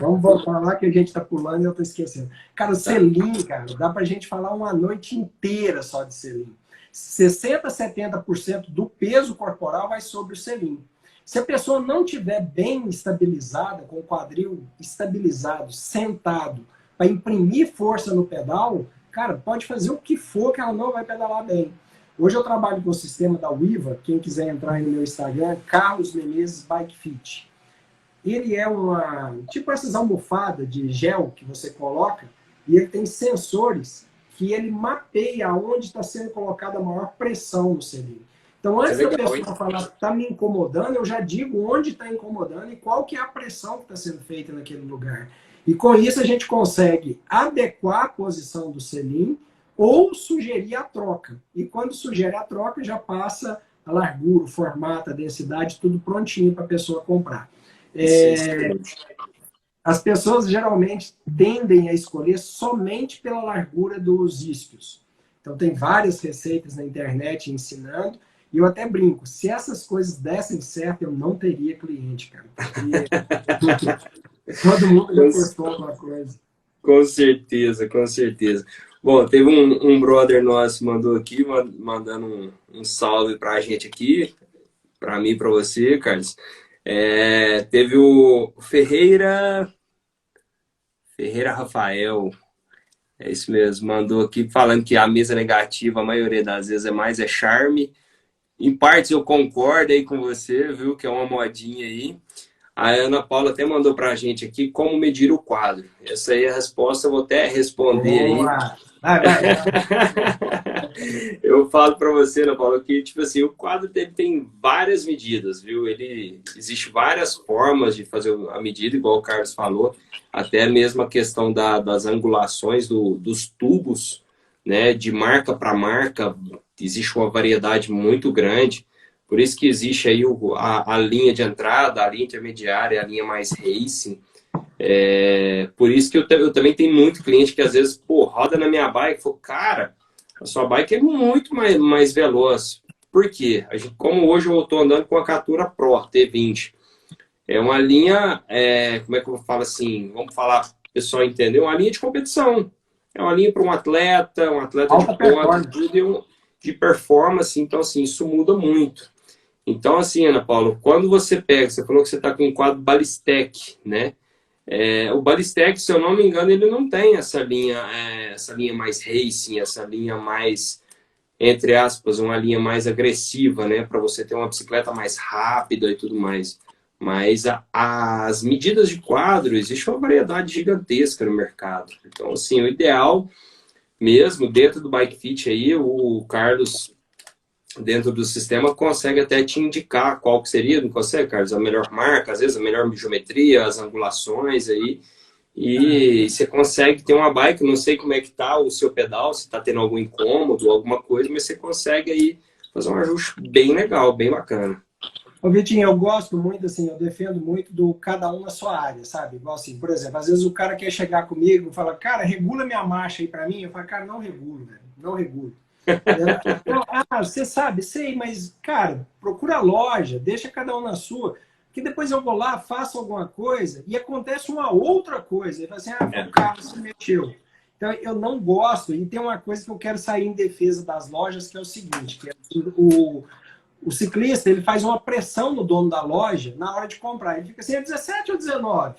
Vamos voltar lá que a gente está pulando e eu estou esquecendo. Cara, o selim, cara, dá para a gente falar uma noite inteira só de selim. 60% a 70% do peso corporal vai sobre o selim. Se a pessoa não tiver bem estabilizada, com o quadril estabilizado, sentado, para imprimir força no pedal, cara, pode fazer o que for que ela não vai pedalar bem. Hoje eu trabalho com o sistema da Wiva, quem quiser entrar aí no meu Instagram, Carlos Menezes Bike Fit. Ele é tipo essas almofadas de gel que você coloca, e ele tem sensores que ele mapeia onde está sendo colocada a maior pressão no selim. Então, antes da pessoa falar está me incomodando, eu já digo onde está incomodando e qual que é a pressão que está sendo feita naquele lugar. E com isso a gente consegue adequar a posição do selim ou sugerir a troca. E quando sugere a troca, já passa a largura, o formato, a densidade, tudo prontinho para a pessoa comprar. As pessoas geralmente tendem a escolher somente pela largura dos isquios. Então tem várias receitas na internet ensinando, e eu até brinco, se essas coisas dessem certo, eu não teria cliente, cara. Porque todo mundo já postou alguma coisa. Com certeza, com certeza. Bom, teve um brother nosso que mandou aqui, mandando um salve pra gente aqui, pra mim e pra você, Carlos. Teve o Ferreira Rafael, é isso mesmo, mandou aqui falando que a mesa negativa, a maioria das vezes é charme. Em partes eu concordo aí com você, viu, que é uma modinha aí. A Ana Paula até mandou pra gente aqui como medir o quadro. Essa aí é a resposta, eu vou até responder aí. Vai. Eu falo para você, Ana Paula, que tipo assim, o quadro dele tem várias medidas, viu? Existe várias formas de fazer a medida, igual o Carlos falou, até mesmo a questão das angulações dos tubos, né? De marca para marca, existe uma variedade muito grande. Por isso que existe aí a linha de entrada, a linha intermediária, a linha mais racing. Por isso que eu também tenho muito cliente que às vezes, roda na minha bike e fala, cara, a sua bike é muito mais veloz. Por quê? Como hoje eu estou andando com a Catura Pro T20, É uma linha, como é que eu falo assim? Vamos falar, o pessoal entender, uma linha de competição. É uma linha para um atleta de Alta ponta, performance. tudo de performance. Então, assim, isso muda muito. Então, assim, Ana Paula, quando você pega, você falou que você está com um quadro Balistec, né? O Balistec, se eu não me engano, ele não tem essa linha mais racing, essa linha mais, entre aspas, uma linha mais agressiva, né? Para você ter uma bicicleta mais rápida e tudo mais. Mas as medidas de quadro, existe uma variedade gigantesca no mercado. Então, assim, o ideal mesmo, dentro do Bike Fit aí, o Carlos, dentro do sistema, consegue até te indicar qual que seria, não consegue, Carlos? A melhor marca, às vezes a melhor geometria, as angulações aí. E você consegue ter uma bike, não sei como é que tá o seu pedal, se tá tendo algum incômodo, alguma coisa, mas você consegue aí fazer um ajuste bem legal, bem bacana. Ô, Vitinho, eu gosto muito, assim, eu defendo muito do cada um na sua área, sabe? Igual assim, por exemplo, às vezes o cara quer chegar comigo e fala, cara, regula minha marcha aí pra mim. Eu falo, cara, não regulo, velho, não regulo. Você sabe, sei, mas, cara, procura a loja, deixa cada um na sua, que depois eu vou lá, faço alguma coisa e acontece uma outra coisa. E fala assim, foi o carro se mexeu. Então, eu não gosto, e tem uma coisa que eu quero sair em defesa das lojas, que é o seguinte, que é o ciclista, ele faz uma pressão no dono da loja na hora de comprar. Ele fica assim, é 17 ou 19?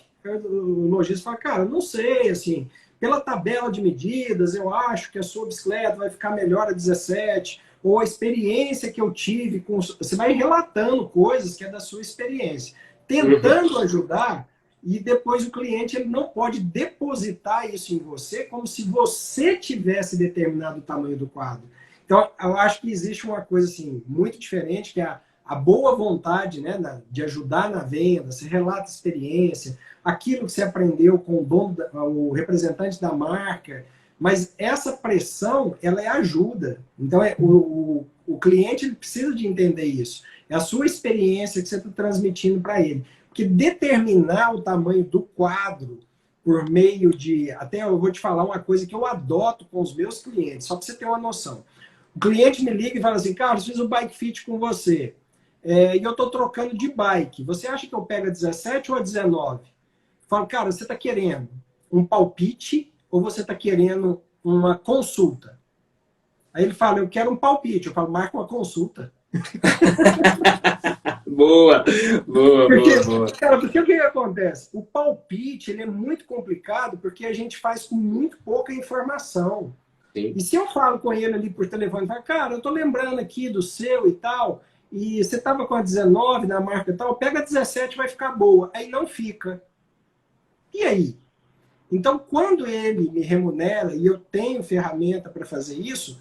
O lojista fala, cara, não sei, assim, pela tabela de medidas, eu acho que a sua bicicleta vai ficar melhor a 17, ou a experiência que eu tive com... Você vai relatando coisas que é da sua experiência, tentando ajudar, e depois o cliente ele não pode depositar isso em você como se você tivesse determinado o tamanho do quadro. Então, eu acho que existe uma coisa assim, muito diferente, que é a boa vontade, né, de ajudar na venda, você relata experiência, aquilo que você aprendeu com o dono, o representante da marca, mas essa pressão, ela é ajuda. Então, o cliente ele precisa de entender isso. É a sua experiência que você está transmitindo para ele. Porque determinar o tamanho do quadro por meio de... Até eu vou te falar uma coisa que eu adoto com os meus clientes, só para você ter uma noção. O cliente me liga e fala assim, Carlos, fiz um bike fit com você. E eu estou trocando de bike. Você acha que eu pego a 17 ou a 19? Eu falo, cara, você está querendo um palpite ou você está querendo uma consulta? Aí ele fala, eu quero um palpite. Eu falo, marca uma consulta. Boa, boa, Porque, boa, boa. cara, porque o que acontece? O palpite ele é muito complicado porque a gente faz com muito pouca informação. Sim. E se eu falo com ele ali por telefone, falo, cara, eu tô lembrando aqui do seu e tal, e você tava com a 19 na marca e tal, pega a 17, vai ficar boa. Aí não fica. E aí? Então, quando ele me remunera e eu tenho ferramenta para fazer isso,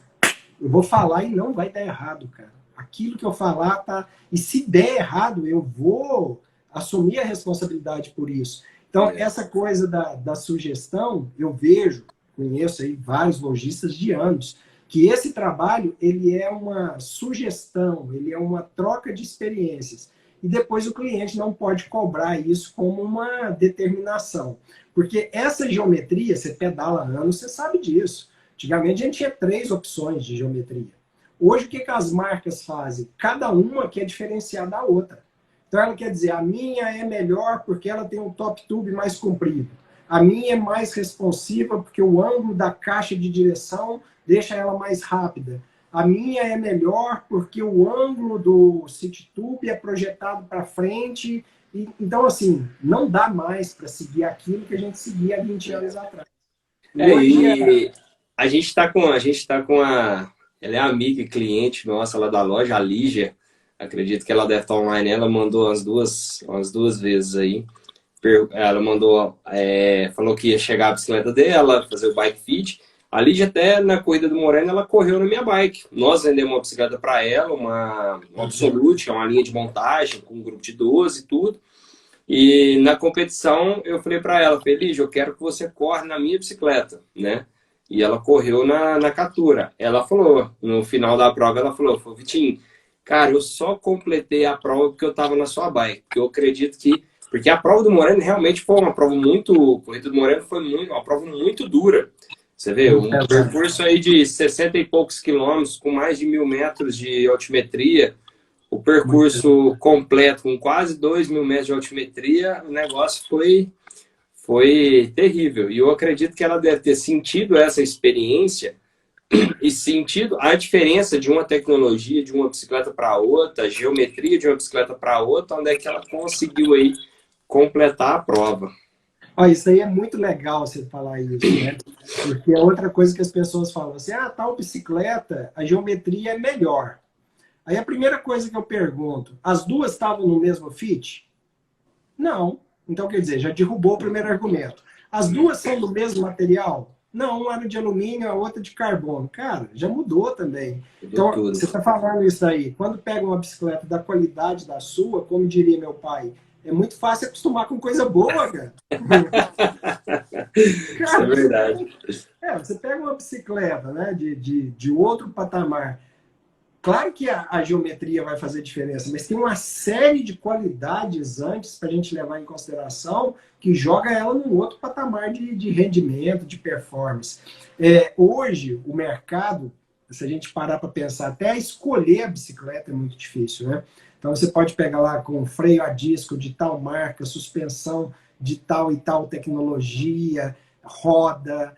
eu vou falar e não vai dar errado, cara. Aquilo que eu falar tá. E se der errado, eu vou assumir a responsabilidade por isso. Então, essa coisa da sugestão, eu vejo, conheço aí vários lojistas de anos, que esse trabalho ele é uma sugestão, ele é uma troca de experiências. E depois o cliente não pode cobrar isso como uma determinação. Porque essa geometria, você pedala anos, você sabe disso. Antigamente a gente tinha 3 opções de geometria. Hoje o que as marcas fazem? Cada uma quer diferenciar da outra. Então ela quer dizer, a minha é melhor porque ela tem um top tube mais comprido. A minha é mais responsiva porque o ângulo da caixa de direção deixa ela mais rápida. A minha é melhor porque o ângulo do city tube é projetado para frente. Então, assim, não dá mais para seguir aquilo que a gente seguia há 20 anos atrás. Hoje E a gente tá com ela é amiga e cliente nossa lá da loja, a Lígia. Acredito que ela deve estar online. Ela mandou umas duas vezes aí. Ela mandou, falou que ia chegar a bicicleta dela, fazer o bike fit. A Lígia até na corrida do Moreno, ela correu na minha bike. Nós vendemos uma bicicleta para ela, uma Absolute, é uma linha de montagem com um grupo de 12 e tudo. E na competição eu falei para ela, Lígia, eu quero que você corra na minha bicicleta, né? E ela correu na Catura. Ela falou, no final da prova, ela falou, Vitinho, cara, eu só completei a prova porque eu estava na sua bike. Porque eu acredito que... Porque a prova do Moreno realmente foi uma prova muito... A corrida do Moreno foi uma prova muito dura. Você vê, um percurso aí de 60 e poucos quilômetros, com mais de 1.000 metros de altimetria, o percurso completo, com quase 2.000 metros de altimetria, o negócio foi terrível. E eu acredito que ela deve ter sentido essa experiência e sentido a diferença de uma tecnologia, de uma bicicleta para outra, a geometria de uma bicicleta para outra, onde é que ela conseguiu aí completar a prova. Ó, isso aí é muito legal você falar isso, né? Porque é outra coisa que as pessoas falam assim, ah, tal bicicleta, a geometria é melhor. Aí a primeira coisa que eu pergunto, as duas estavam no mesmo fit? Não. Então, quer dizer, já derrubou o primeiro argumento. As duas são do mesmo material? Não, uma era de alumínio, a outra de carbono. Cara, já mudou também. Mudou Então, tudo. você está falando isso aí. Quando pega uma bicicleta da qualidade da sua, como diria meu pai, é muito fácil acostumar com coisa boa, cara. Isso é Cara, verdade. você pega uma bicicleta, né, de outro patamar. Claro que a geometria vai fazer diferença, mas tem uma série de qualidades antes para a gente levar em consideração que joga ela num outro patamar de rendimento, de performance. Hoje, o mercado, se a gente parar para pensar, até escolher a bicicleta é muito difícil, né? Então você pode pegar lá com freio a disco de tal marca, suspensão de tal e tal tecnologia, roda,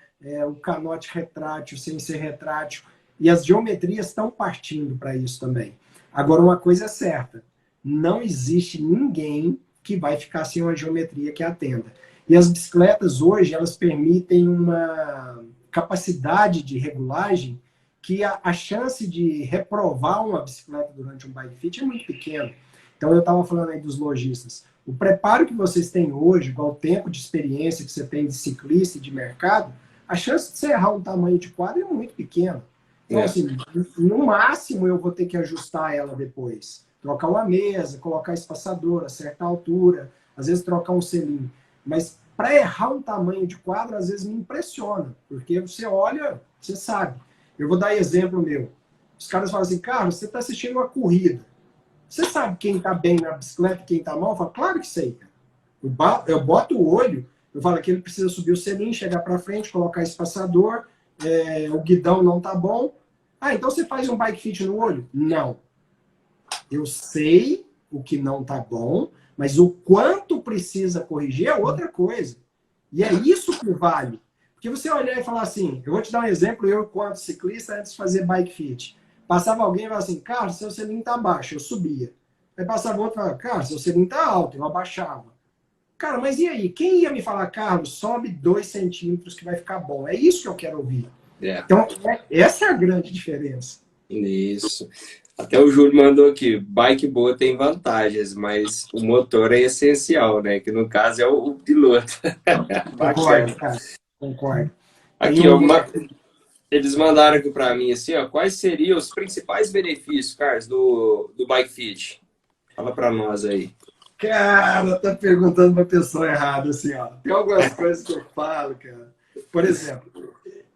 o canote retrátil sem ser retrátil. E as geometrias estão partindo para isso também. Agora, uma coisa é certa: não existe ninguém que vai ficar sem uma geometria que atenda. E as bicicletas hoje, elas permitem uma capacidade de regulagem que a chance de reprovar uma bicicleta durante um bike fit é muito pequena. Então, eu estava falando aí dos lojistas. O preparo que vocês têm hoje, igual o tempo de experiência que você tem de ciclista e de mercado, a chance de você errar um tamanho de quadro é muito pequena. Então, assim, no máximo eu vou ter que ajustar ela depois. Trocar uma mesa, colocar espaçador, acertar a altura, às vezes trocar um selim. Mas para errar um tamanho de quadro, às vezes me impressiona, porque você olha, você sabe. Eu vou dar exemplo meu. Os caras falam assim, Carlos, você está assistindo uma corrida. Você sabe quem está bem na bicicleta e quem está mal? Eu falo, claro que sei, cara. Eu boto o olho, eu falo que ele precisa subir o selim, chegar para frente, colocar espaçador, o guidão não tá bom. Ah, então você faz um bike fit no olho? Não. Eu sei o que não tá bom, mas o quanto precisa corrigir é outra coisa. E é isso que vale. Porque você olhar e falar assim, eu vou te dar um exemplo, eu, enquanto ciclista, antes de fazer bike fit. Passava alguém e falava assim, Carlos, seu selim tá baixo, eu subia. Aí passava outro e falava, Carlos, seu selim tá alto, eu abaixava. Cara, mas e aí? Quem ia me falar, Carlos, sobe 2 centímetros que vai ficar bom? É isso que eu quero ouvir. Então, essa é a grande diferença. Isso. Até o Júlio mandou aqui, bike boa tem vantagens, mas o motor é essencial, né? Que no caso é o piloto. Concordo, Bacana. cara. Concordo. Aqui, ó, eles mandaram aqui para mim assim, ó, quais seriam os principais benefícios, Carlos, do Bike Fit? Fala para nós aí. Cara, tá perguntando pra pessoa errada, assim, ó. Tem algumas coisas que eu falo, cara. Por exemplo,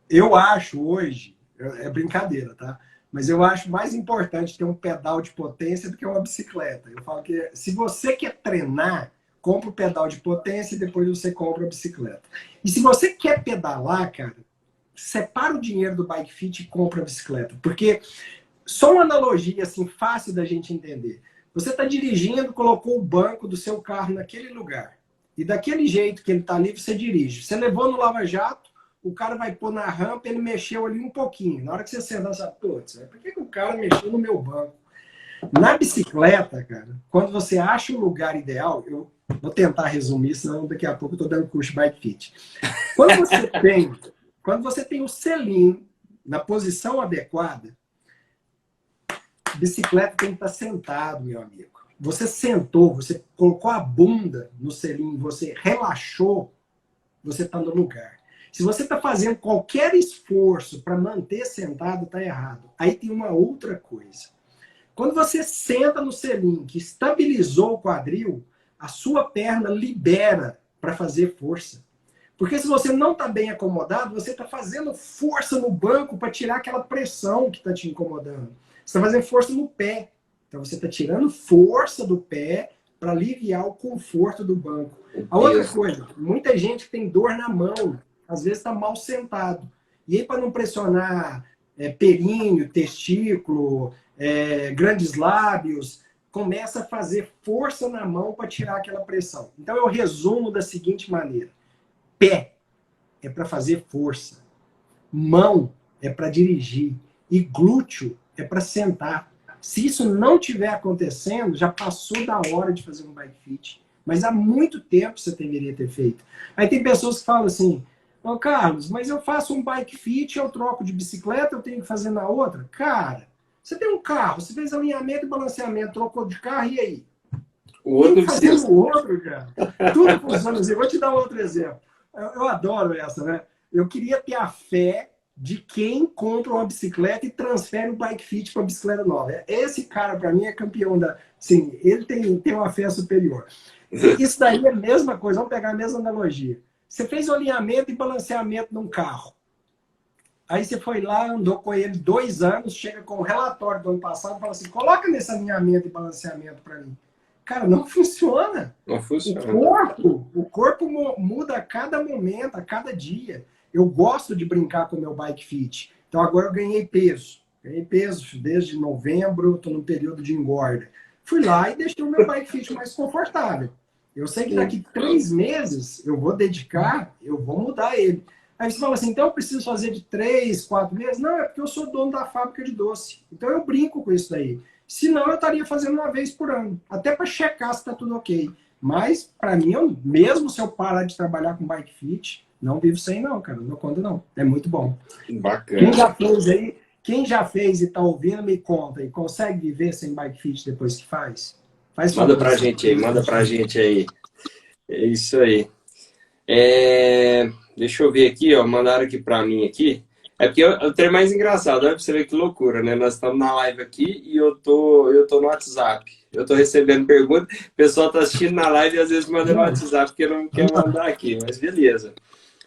eu acho hoje, é brincadeira, tá? Mas eu acho mais importante ter um pedal de potência do que uma bicicleta. Eu falo que se você quer treinar, compra o pedal de potência e depois você compra a bicicleta. E se você quer pedalar, cara, separa o dinheiro do bike fit e compra a bicicleta. Porque só uma analogia assim fácil da gente entender. Você está dirigindo, colocou o banco do seu carro naquele lugar. E daquele jeito que ele está ali, você dirige. Você levou no lava-jato, o cara vai pôr na rampa, ele mexeu ali um pouquinho. Na hora que você sentar, você fala, putz, por que o cara mexeu no meu banco? Na bicicleta, cara, quando você acha o lugar ideal, eu vou tentar resumir, senão daqui a pouco eu estou dando curso de bike fit. Quando você tem o selim na posição adequada, bicicleta tem que estar sentado, meu amigo. Você sentou, você colocou a bunda no selim, você relaxou, você está no lugar. Se você está fazendo qualquer esforço para manter sentado, está errado. Aí tem uma outra coisa. Quando você senta no selim, que estabilizou o quadril, a sua perna libera para fazer força. Porque se você não está bem acomodado, você está fazendo força no banco para tirar aquela pressão que está te incomodando. Você está fazendo força no pé. Então você está tirando força do pé para aliviar o conforto do banco. A outra coisa, muita gente tem dor na mão, às vezes está mal sentado. E aí, para não pressionar períneo, testículo, grandes lábios, começa a fazer força na mão para tirar aquela pressão. Então eu resumo da seguinte maneira: pé é para fazer força, mão é para dirigir e glúteo é para sentar. Se isso não estiver acontecendo, já passou da hora de fazer um bike fit. Mas há muito tempo você deveria ter feito. Aí tem pessoas que falam assim: ô Carlos, mas eu faço um bike fit, eu troco de bicicleta, eu tenho que fazer na outra? Cara, você tem um carro, você fez alinhamento e balanceamento, trocou de carro, e aí? O outro não precisa. O outro, cara. Tudo funciona assim. Vou te dar outro exemplo. Eu adoro essa, né? Eu queria ter a fé de quem compra uma bicicleta e transfere o bike fit para bicicleta nova. Esse cara, para mim, é campeão da... Sim, ele tem uma fé superior. Isso daí é a mesma coisa. Vamos pegar a mesma analogia. Você fez o alinhamento e balanceamento num carro. Aí você foi lá, andou com ele 2 anos, chega com o relatório do ano passado e fala assim: coloca nesse alinhamento e balanceamento para mim. Cara, não funciona. Não funciona. O corpo muda a cada momento, a cada dia. Eu gosto de brincar com o meu bike fit. Então agora eu ganhei peso. Ganhei peso desde novembro, estou no período de engorda. Fui lá e deixei o meu bike fit mais confortável. Eu sei que daqui 3 meses eu vou dedicar, eu vou mudar ele. Aí você fala assim: então eu preciso fazer de 3, 4 meses? Não, é porque eu sou dono da fábrica de doce. Então eu brinco com isso daí. Senão eu estaria fazendo uma vez por ano. Até para checar se está tudo ok. Mas, para mim, mesmo se eu parar de trabalhar com bike fit, não vivo sem não, cara. Não dou conta não. É muito bom. Bacana. Quem já fez aí, quem já fez e está ouvindo, me conta. E consegue viver sem bike fit depois que faz? Manda pra gente aí, manda pra gente aí. É isso aí. Deixa eu ver aqui, ó. Mandaram aqui pra mim aqui. É porque o trem mais engraçado, né? Pra você ver que loucura, né? Nós estamos na live aqui e eu tô no WhatsApp. Eu tô recebendo perguntas, o pessoal tá assistindo na live e às vezes manda no WhatsApp porque não quer mandar aqui, mas beleza.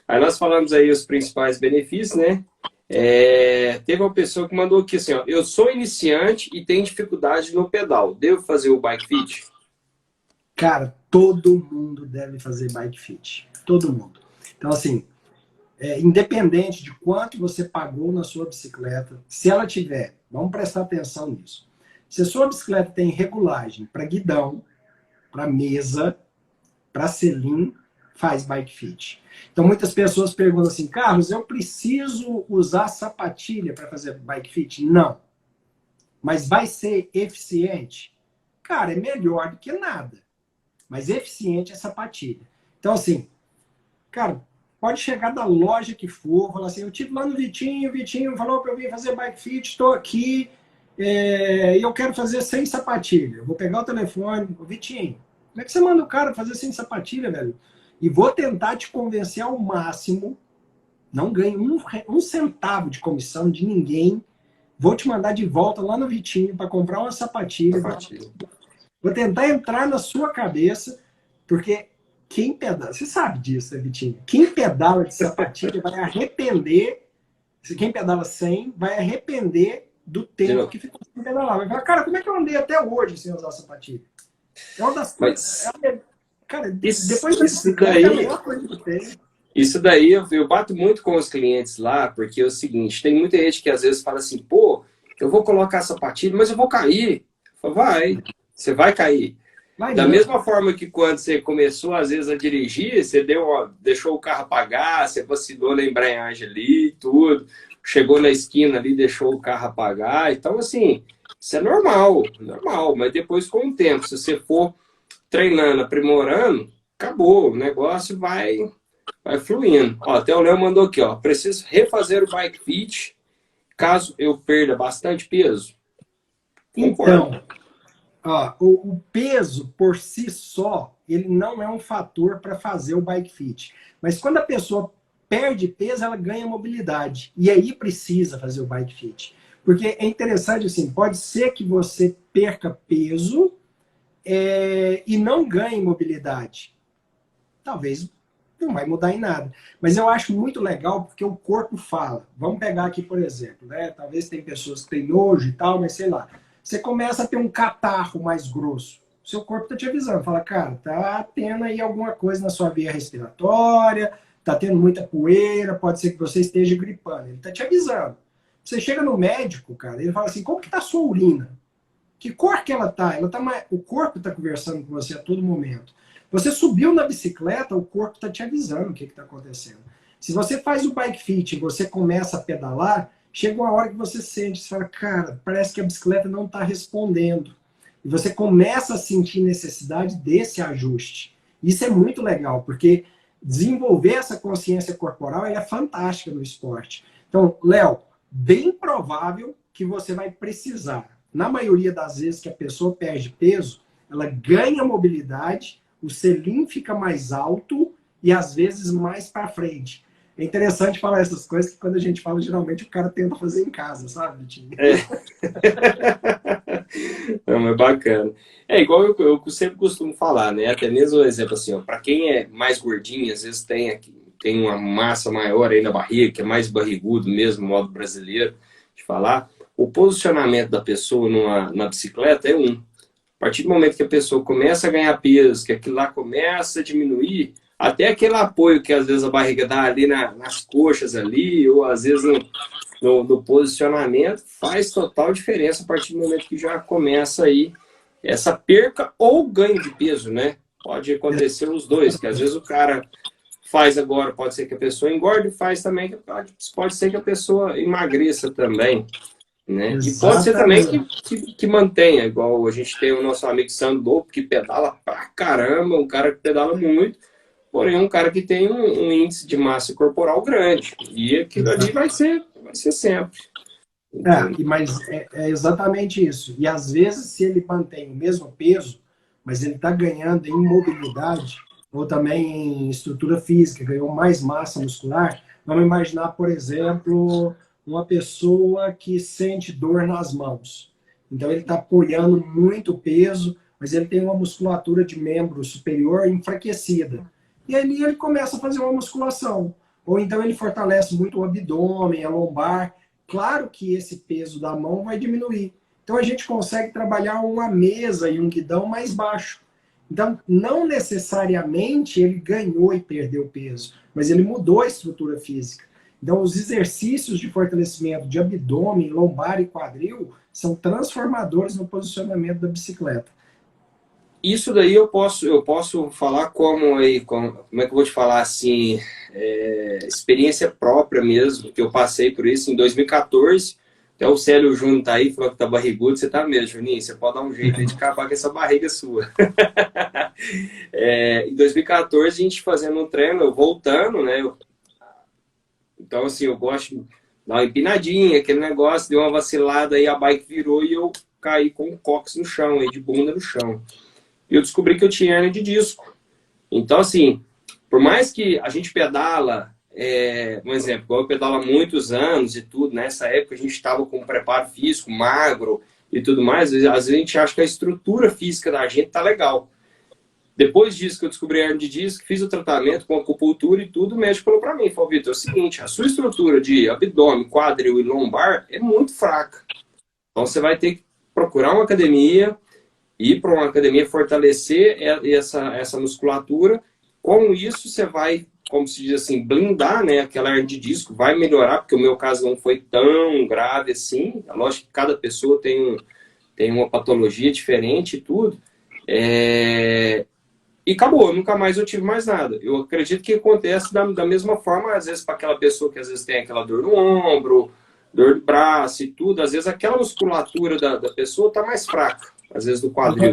Aí nós falamos aí os principais benefícios, né? Teve uma pessoa que mandou aqui assim, ó: eu sou iniciante e tenho dificuldade no pedal, devo fazer o bike fit? Cara, todo mundo deve fazer bike fit. Todo mundo. Então, assim, independente de quanto você pagou na sua bicicleta, se ela tiver, vamos prestar atenção nisso. Se a sua bicicleta tem regulagem para guidão, para mesa, para selim, faz bike fit. Então muitas pessoas perguntam assim: Carlos, eu preciso usar sapatilha para fazer bike fit? Não. Mas vai ser eficiente? Cara, é melhor do que nada. Mas eficiente é sapatilha. Então assim, cara, pode chegar da loja que for, falar assim: eu tive lá no Vitinho, o Vitinho falou para eu vir fazer bike fit, estou aqui, e eu quero fazer sem sapatilha. Eu vou pegar o telefone: o Vitinho, como é que você manda o cara fazer sem sapatilha, velho? E vou tentar te convencer ao máximo, não ganho um centavo de comissão de ninguém, vou te mandar de volta lá no Vitinho para comprar uma sapatilha. Vou tentar entrar na sua cabeça, porque quem pedala, você sabe disso, né, Vitinho? Quem pedala de sapatilha vai arrepender, quem pedala sem, vai arrepender do tempo que ficou sem pedalar. Vai falar: cara, como é que eu andei até hoje sem usar sapatilha? É uma das coisas. Cara, depois isso daí, é a melhor coisa que tem. Isso daí eu bato muito com os clientes lá, porque é o seguinte: tem muita gente que às vezes fala assim: pô, eu vou colocar sapatilha, mas eu vou cair. Eu falo: vai, você vai cair. Da mesma forma que quando você começou, às vezes, a dirigir, você deixou o carro apagar, você vacilou na embreagem ali, tudo, chegou na esquina ali, deixou o carro apagar. Então, assim, isso é normal, mas depois, com o tempo, se você for treinando, aprimorando, acabou, o negócio vai fluindo. Ó, até o Léo mandou aqui, ó: preciso refazer o bike fit caso eu perda bastante peso. Concordo. Então, o peso por si só, ele não é um fator para fazer o bike fit. Mas quando a pessoa perde peso, ela ganha mobilidade. E aí precisa fazer o bike fit. Porque é interessante assim, pode ser que você perca peso e não ganhe mobilidade. Talvez não vai mudar em nada. Mas eu acho muito legal porque o corpo fala. Vamos pegar aqui, por exemplo, né? Talvez tem pessoas que têm nojo e tal, mas sei lá. Você começa a ter um catarro mais grosso. O seu corpo está te avisando. Fala: cara, tá tendo aí alguma coisa na sua via respiratória, tá tendo muita poeira, pode ser que você esteja gripando. Ele está te avisando. Você chega no médico, cara, ele fala assim, como que tá a sua urina? Que cor que ela tá? O corpo está conversando com você a todo momento. Você subiu na bicicleta, o corpo está te avisando o que está acontecendo. Se você faz o bike fit e você começa a pedalar, chega uma hora que você sente, você fala, cara, parece que a bicicleta não está respondendo. E você começa a sentir necessidade desse ajuste. Isso é muito legal, porque desenvolver essa consciência corporal é fantástica no esporte. Então, Léo, bem provável que você vai precisar. Na maioria das vezes que a pessoa perde peso, ela ganha mobilidade, o selim fica mais alto e às vezes mais para frente. É interessante falar essas coisas que quando a gente fala, geralmente o cara tenta fazer em casa, sabe, Vitinho? Não, é bacana. É igual eu sempre costumo falar, né? Até mesmo um exemplo assim, para quem é mais gordinho, às vezes tem uma massa maior aí na barriga, que é mais barrigudo mesmo, modo brasileiro de falar. O posicionamento da pessoa na bicicleta é um. A partir do momento que a pessoa começa a ganhar peso, que aquilo lá começa a diminuir, até aquele apoio que às vezes a barriga dá ali nas coxas ali, ou às vezes no posicionamento, faz total diferença a partir do momento que já começa aí essa perca ou ganho de peso, né? Pode acontecer os dois, que às vezes o cara faz agora, pode ser que a pessoa engorde, faz também, pode ser que a pessoa emagreça também, né? E pode ser também que mantenha, igual a gente tem o nosso amigo Sandro Lopo, que pedala pra caramba, um cara que pedala muito, porém um cara que tem um índice de massa corporal grande. E aquilo ali vai ser sempre. Mas é exatamente isso. E às vezes, se ele mantém o mesmo peso, mas ele está ganhando em mobilidade, ou também em estrutura física, ganhou mais massa muscular, vamos imaginar, por exemplo, uma pessoa que sente dor nas mãos. Então ele está apoiando muito peso, mas ele tem uma musculatura de membro superior enfraquecida. E aí ele começa a fazer uma musculação. Ou então ele fortalece muito o abdômen, a lombar. Claro que esse peso da mão vai diminuir. Então a gente consegue trabalhar uma mesa e um guidão mais baixo. Então, não necessariamente ele ganhou e perdeu peso, mas ele mudou a estrutura física. Então, os exercícios de fortalecimento de abdômen, lombar e quadril são transformadores no posicionamento da bicicleta. Isso daí eu posso falar como é que eu vou te falar assim, experiência própria mesmo, que eu passei por isso em 2014. Até o Célio Júnior tá aí, falou que tá barrigudo, você tá mesmo, Juninho, você pode dar um jeito aí de acabar com essa barriga sua. Em 2014, a gente fazendo um treino, eu voltando, né? Então, assim, eu gosto de dar uma empinadinha, aquele negócio, deu uma vacilada aí, a bike virou e eu caí com o cóccix no chão, aí, de bunda no chão. E eu descobri que eu tinha hernia de disco. Então, assim, por mais que a gente pedala, um exemplo, igual eu pedalo há muitos anos e tudo, nessa época a gente estava com um preparo físico, magro e tudo mais, às vezes a gente acha que a estrutura física da gente tá legal. Depois disso que eu descobri a hernia de disco, fiz o tratamento com acupuntura e tudo, o médico falou para mim, falou, Vitor, é o seguinte, a sua estrutura de abdômen, quadril e lombar é muito fraca. Então você vai ter que procurar uma academia, ir para uma academia, fortalecer essa musculatura. Com isso, você vai, como se diz assim, blindar, né, aquela hernia de disco, vai melhorar, porque o meu caso não foi tão grave assim. É lógico que cada pessoa tem uma patologia diferente e tudo. E acabou, nunca mais eu tive mais nada. Eu acredito que acontece da mesma forma, às vezes, para aquela pessoa que às vezes tem aquela dor no ombro, dor de braço e tudo, às vezes aquela musculatura da pessoa está mais fraca, às vezes do quadril.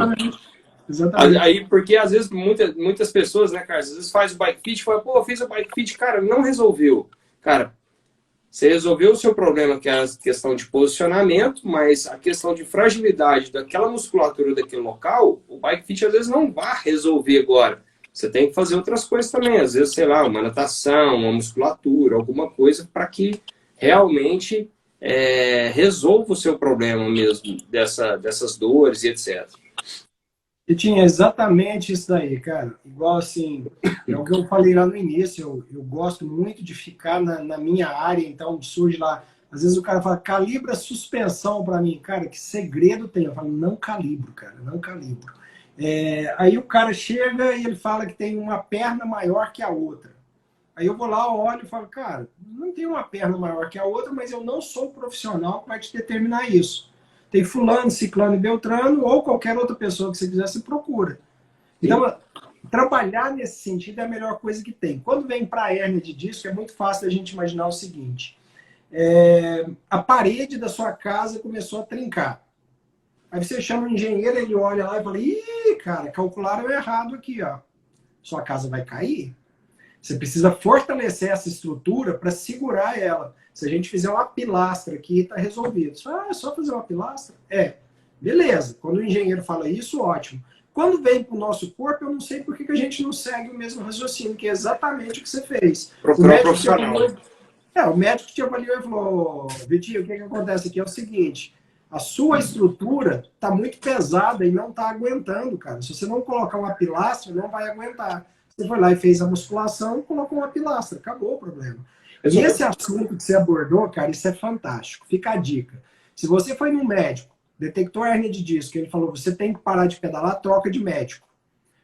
Exatamente. Aí, porque às vezes muitas pessoas, né, cara, às vezes faz o bike fit e fala, pô, eu fiz o bike fit, cara, não resolveu. Cara, você resolveu o seu problema, que é a questão de posicionamento, mas a questão de fragilidade daquela musculatura daquele local, o bike fit às vezes não vai resolver agora. Você tem que fazer outras coisas também, às vezes, sei lá, uma natação, uma musculatura, alguma coisa para que realmente resolva o seu problema mesmo, dessas dores e etc. E tinha exatamente isso daí, cara. Igual assim, é o que eu falei lá no início, eu gosto muito de ficar na minha área, então surge lá. Às vezes o cara fala, calibra suspensão para mim. Cara, que segredo tem? Eu falo, não calibro, cara, não calibro. Aí o cara chega e ele fala que tem uma perna maior que a outra. Aí eu vou lá, olho e falo, cara, não tem uma perna maior que a outra, mas eu não sou o profissional que vai te determinar isso. Tem fulano, ciclano e beltrano, ou qualquer outra pessoa que você quiser, se procura. Sim. Então, trabalhar nesse sentido é a melhor coisa que tem. Quando vem para a hérnia de disco, é muito fácil a gente imaginar o seguinte: a parede da sua casa começou a trincar. Aí você chama o engenheiro, ele olha lá e fala, ih, cara, calcularam errado aqui, ó. Sua casa vai cair. Você precisa fortalecer essa estrutura para segurar ela. Se a gente fizer uma pilastra aqui, está resolvido. É só fazer uma pilastra? Beleza. Quando o engenheiro fala isso, ótimo. Quando vem para o nosso corpo, eu não sei por que a gente não segue o mesmo raciocínio, que é exatamente o que você fez. O Procurar um médico te profissional. avaliou, o médico te avaliou e falou, Vitinho, o que acontece aqui é o seguinte, a sua estrutura está muito pesada e não está aguentando, cara. Se você não colocar uma pilastra, não vai aguentar. Você foi lá e fez a musculação e colocou uma pilastra. Acabou o problema. E Resolveu. esse assunto que você abordou, cara, isso é fantástico. Fica a dica. Se você foi no médico, detectou hérnia de disco, ele falou, você tem que parar de pedalar, troca de médico.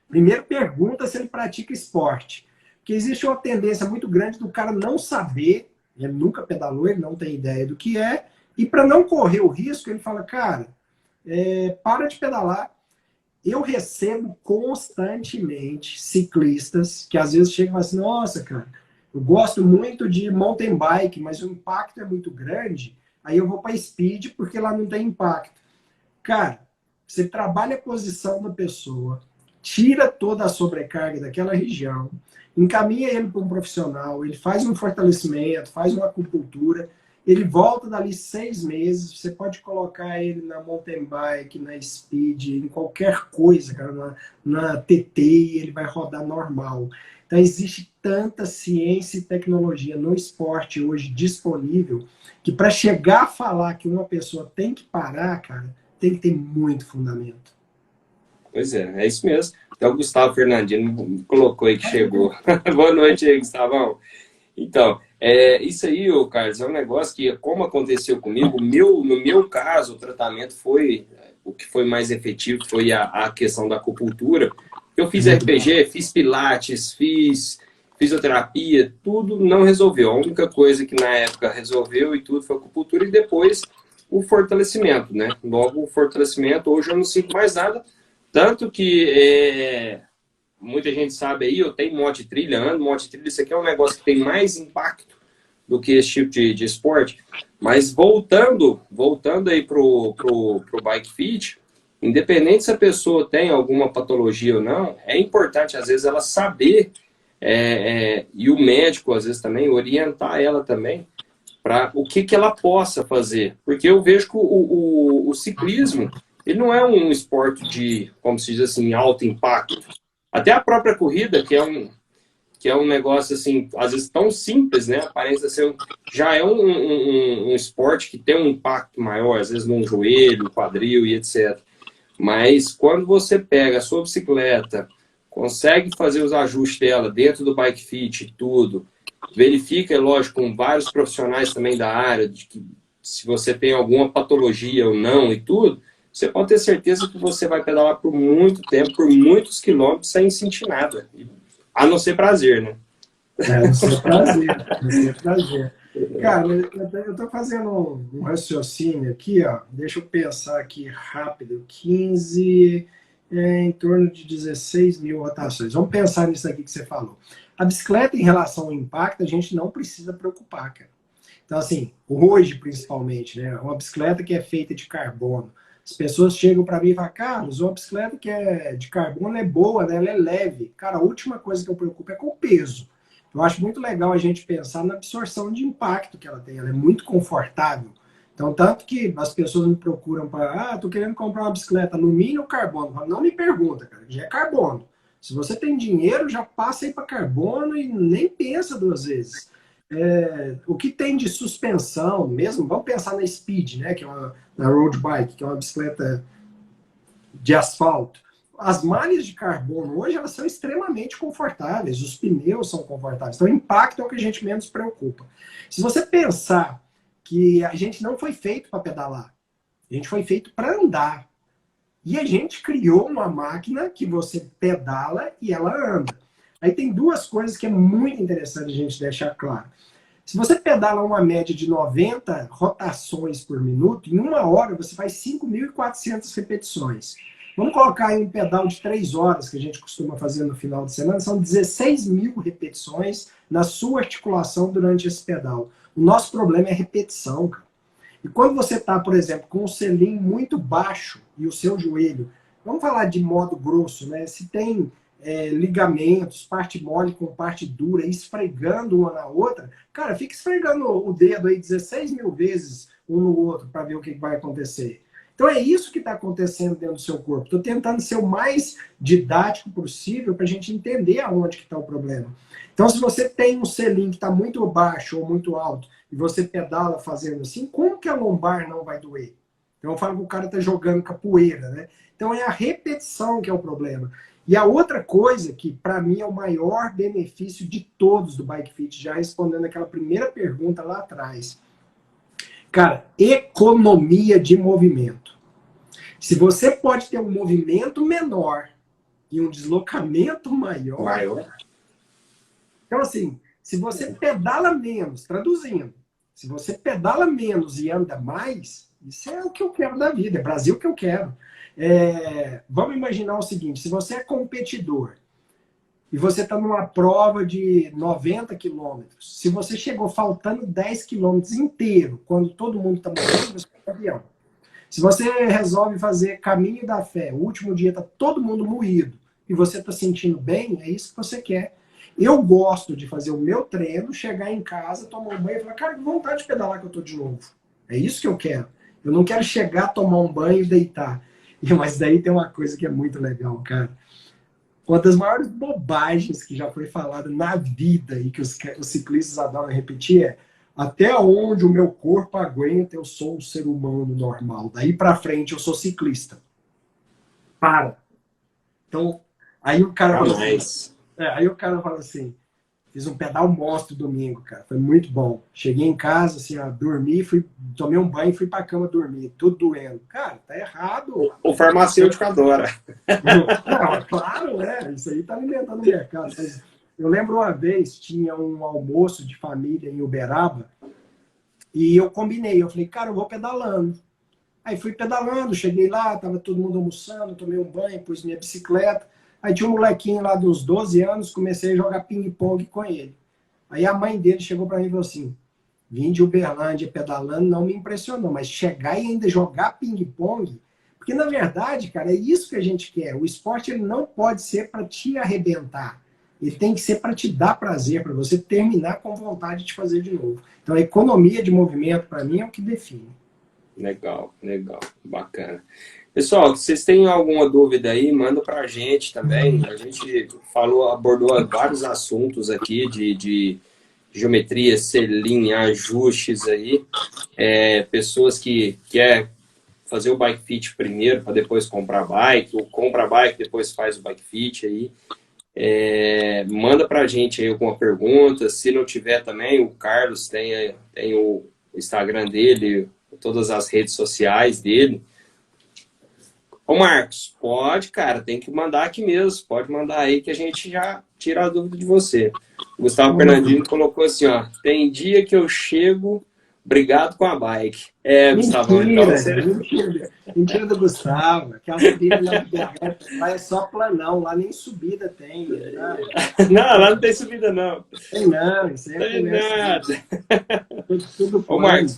Primeiro pergunta se ele pratica esporte. Porque existe uma tendência muito grande do cara não saber, ele nunca pedalou, ele não tem ideia do que é, e para não correr o risco, ele fala, cara, para de pedalar. Eu recebo constantemente ciclistas que às vezes chegam e falam assim, nossa, cara, eu gosto muito de mountain bike, mas o impacto é muito grande, aí eu vou para speed porque lá não tem impacto. Cara, você trabalha a posição da pessoa, tira toda a sobrecarga daquela região, encaminha ele para um profissional, ele faz um fortalecimento, faz uma acupuntura, ele volta dali 6 meses, você pode colocar ele na mountain bike, na speed, em qualquer coisa, cara, na TT, ele vai rodar normal. Então existe tanta ciência e tecnologia no esporte hoje disponível, que para chegar a falar que uma pessoa tem que parar, cara, tem que ter muito fundamento. Pois é isso mesmo. Até o Gustavo Fernandino colocou aí que chegou. Boa noite aí, Gustavão. Então, isso aí, ô Carlos, é um negócio que, como aconteceu comigo, no meu caso, o tratamento foi, o que foi mais efetivo foi a questão da acupuntura. Eu fiz Muito bom. RPG, fiz pilates, fiz fisioterapia, tudo não resolveu. A única coisa que na época resolveu e tudo foi a acupuntura e depois o fortalecimento, né? Logo o fortalecimento, hoje eu não sinto mais nada, tanto que muita gente sabe aí, eu tenho moto de trilha, ando moto de trilha, isso aqui é um negócio que tem mais impacto do que esse tipo de esporte. Mas voltando aí pro bike fit, independente se a pessoa tem alguma patologia ou não, é importante às vezes ela saber e o médico às vezes também orientar ela também para o que ela possa fazer. Porque eu vejo que o ciclismo ele não é um esporte de, como se diz assim, alto impacto. Até a própria corrida, que é um negócio assim, às vezes tão simples, né? Aparenta ser já é um esporte que tem um impacto maior, às vezes no joelho, quadril e etc. Mas quando você pega a sua bicicleta, consegue fazer os ajustes dela dentro do bike fit e tudo, verifica, é lógico, com vários profissionais também da área, de que se você tem alguma patologia ou não e tudo, você pode ter certeza que você vai pedalar por muito tempo, por muitos quilômetros, sem sentir nada. A não ser prazer, né? No seu prazer, no seu prazer. Cara, eu estou fazendo um raciocínio aqui, ó. Deixa eu pensar aqui rápido. 15, em torno de 16 mil rotações. Vamos pensar nisso aqui que você falou. A bicicleta, em relação ao impacto, a gente não precisa preocupar, cara. Então, assim, hoje principalmente, né? Uma bicicleta que é feita de carbono. As pessoas chegam para mim e falam, Carlos, uma bicicleta que é de carbono é boa, né? Ela é leve. Cara, a última coisa que eu preocupo é com o peso. Eu acho muito legal a gente pensar na absorção de impacto que ela tem. Ela é muito confortável. Então, tanto que as pessoas me procuram para, tô querendo comprar uma bicicleta alumínio ou carbono. Eu falo, não me pergunta, cara, já é carbono. Se você tem dinheiro, já passa aí para carbono e nem pensa duas vezes. O que tem de suspensão mesmo, vamos pensar na Speed, né, que é na road bike, que é uma bicicleta de asfalto. As malhas de carbono hoje elas são extremamente confortáveis, os pneus são confortáveis, então o impacto é o que a gente menos preocupa. Se você pensar que a gente não foi feito para pedalar, a gente foi feito para andar. E a gente criou uma máquina que você pedala e ela anda. Aí tem duas coisas que é muito interessante a gente deixar claro. Se você pedala uma média de 90 rotações por minuto, em uma hora você faz 5.400 repetições. Vamos colocar aí um pedal de 3 horas, que a gente costuma fazer no final de semana, são 16.000 repetições na sua articulação durante esse pedal. O nosso problema é repetição, cara. E quando você está, por exemplo, com o selim muito baixo e o seu joelho, vamos falar de modo grosso, né? Se tem ligamentos, parte mole com parte dura, esfregando uma na outra, cara, fica esfregando o dedo aí 16.000 vezes um no outro para ver o que vai acontecer. Então é isso que está acontecendo dentro do seu corpo. Estou tentando ser o mais didático possível para a gente entender aonde que está o problema. Então, se você tem um selim que está muito baixo ou muito alto e você pedala fazendo assim, como que a lombar não vai doer? Então eu falo que o cara está jogando capoeira, né? Então é a repetição que é o problema. E a outra coisa que para mim é o maior benefício de todos do Bike Fit, já respondendo aquela primeira pergunta lá atrás. Cara, economia de movimento. Se você pode ter um movimento menor e um deslocamento maior. Então, assim, se você pedala menos, traduzindo, se você pedala menos e anda mais, isso é o que eu quero da vida, é Brasil que eu quero. Vamos imaginar o seguinte, se você é competidor e você está numa prova de 90 quilômetros, se você chegou faltando 10 quilômetros inteiro, quando todo mundo está morrendo, você é campeão. Se você resolve fazer caminho da fé, o último dia está todo mundo moído e você está sentindo bem, é isso que você quer. Eu gosto de fazer o meu treino, chegar em casa, tomar um banho e falar, cara, que vontade de pedalar que eu tô de novo. É isso que eu quero. Eu não quero chegar, tomar um banho e deitar. Mas daí tem uma coisa que é muito legal, cara. Uma das maiores bobagens que já foi falada na vida e que os ciclistas adoram repetir é até onde o meu corpo aguenta, eu sou um ser humano normal. Daí pra frente eu sou ciclista. Para. Então, aí o cara fala assim, aí o cara fala assim, fiz um pedal monstro domingo, cara. Foi muito bom. Cheguei em casa, assim, ó, dormi, tomei um banho e fui pra cama dormir. Tudo doendo. Cara, tá errado. O farmacêutico adora. Não, é claro, né? Isso aí tá alimentando o mercado. Mas eu lembro uma vez, tinha um almoço de família em Uberaba e eu combinei. Eu falei, cara, eu vou pedalando. Aí fui pedalando, cheguei lá, tava todo mundo almoçando, tomei um banho, pus minha bicicleta. Aí tinha um molequinho lá dos 12 anos, comecei a jogar ping-pong com ele. Aí a mãe dele chegou para mim e falou assim, vim de Uberlândia pedalando, não me impressionou, mas chegar e ainda jogar ping-pong, porque na verdade, cara, é isso que a gente quer. O esporte ele não pode ser para te arrebentar. Ele tem que ser para te dar prazer, para você terminar com vontade de fazer de novo. Então a economia de movimento, para mim, é o que define. Legal, legal, bacana. Pessoal, se vocês têm alguma dúvida aí, manda para a gente também. A gente abordou vários assuntos aqui de geometria, selim, ajustes aí. Pessoas que querem fazer o bike fit primeiro para depois comprar bike, ou compra bike depois faz o bike fit aí. Manda para a gente aí alguma pergunta. Se não tiver também, o Carlos tem o Instagram dele, todas as redes sociais dele. Ô Marcos, pode, cara, tem que mandar aqui mesmo. Pode mandar aí que a gente já tira a dúvida de você. O Gustavo Fernandinho colocou assim, ó. Tem dia que eu chego brigado com a bike. Gustavo, então você... Mentira do Gustavo. Aquela subida lá é só planão, lá nem subida tem. Não, lá não tem subida, não. Tem não, isso aí é tem nada. Tudo Ô Marcos,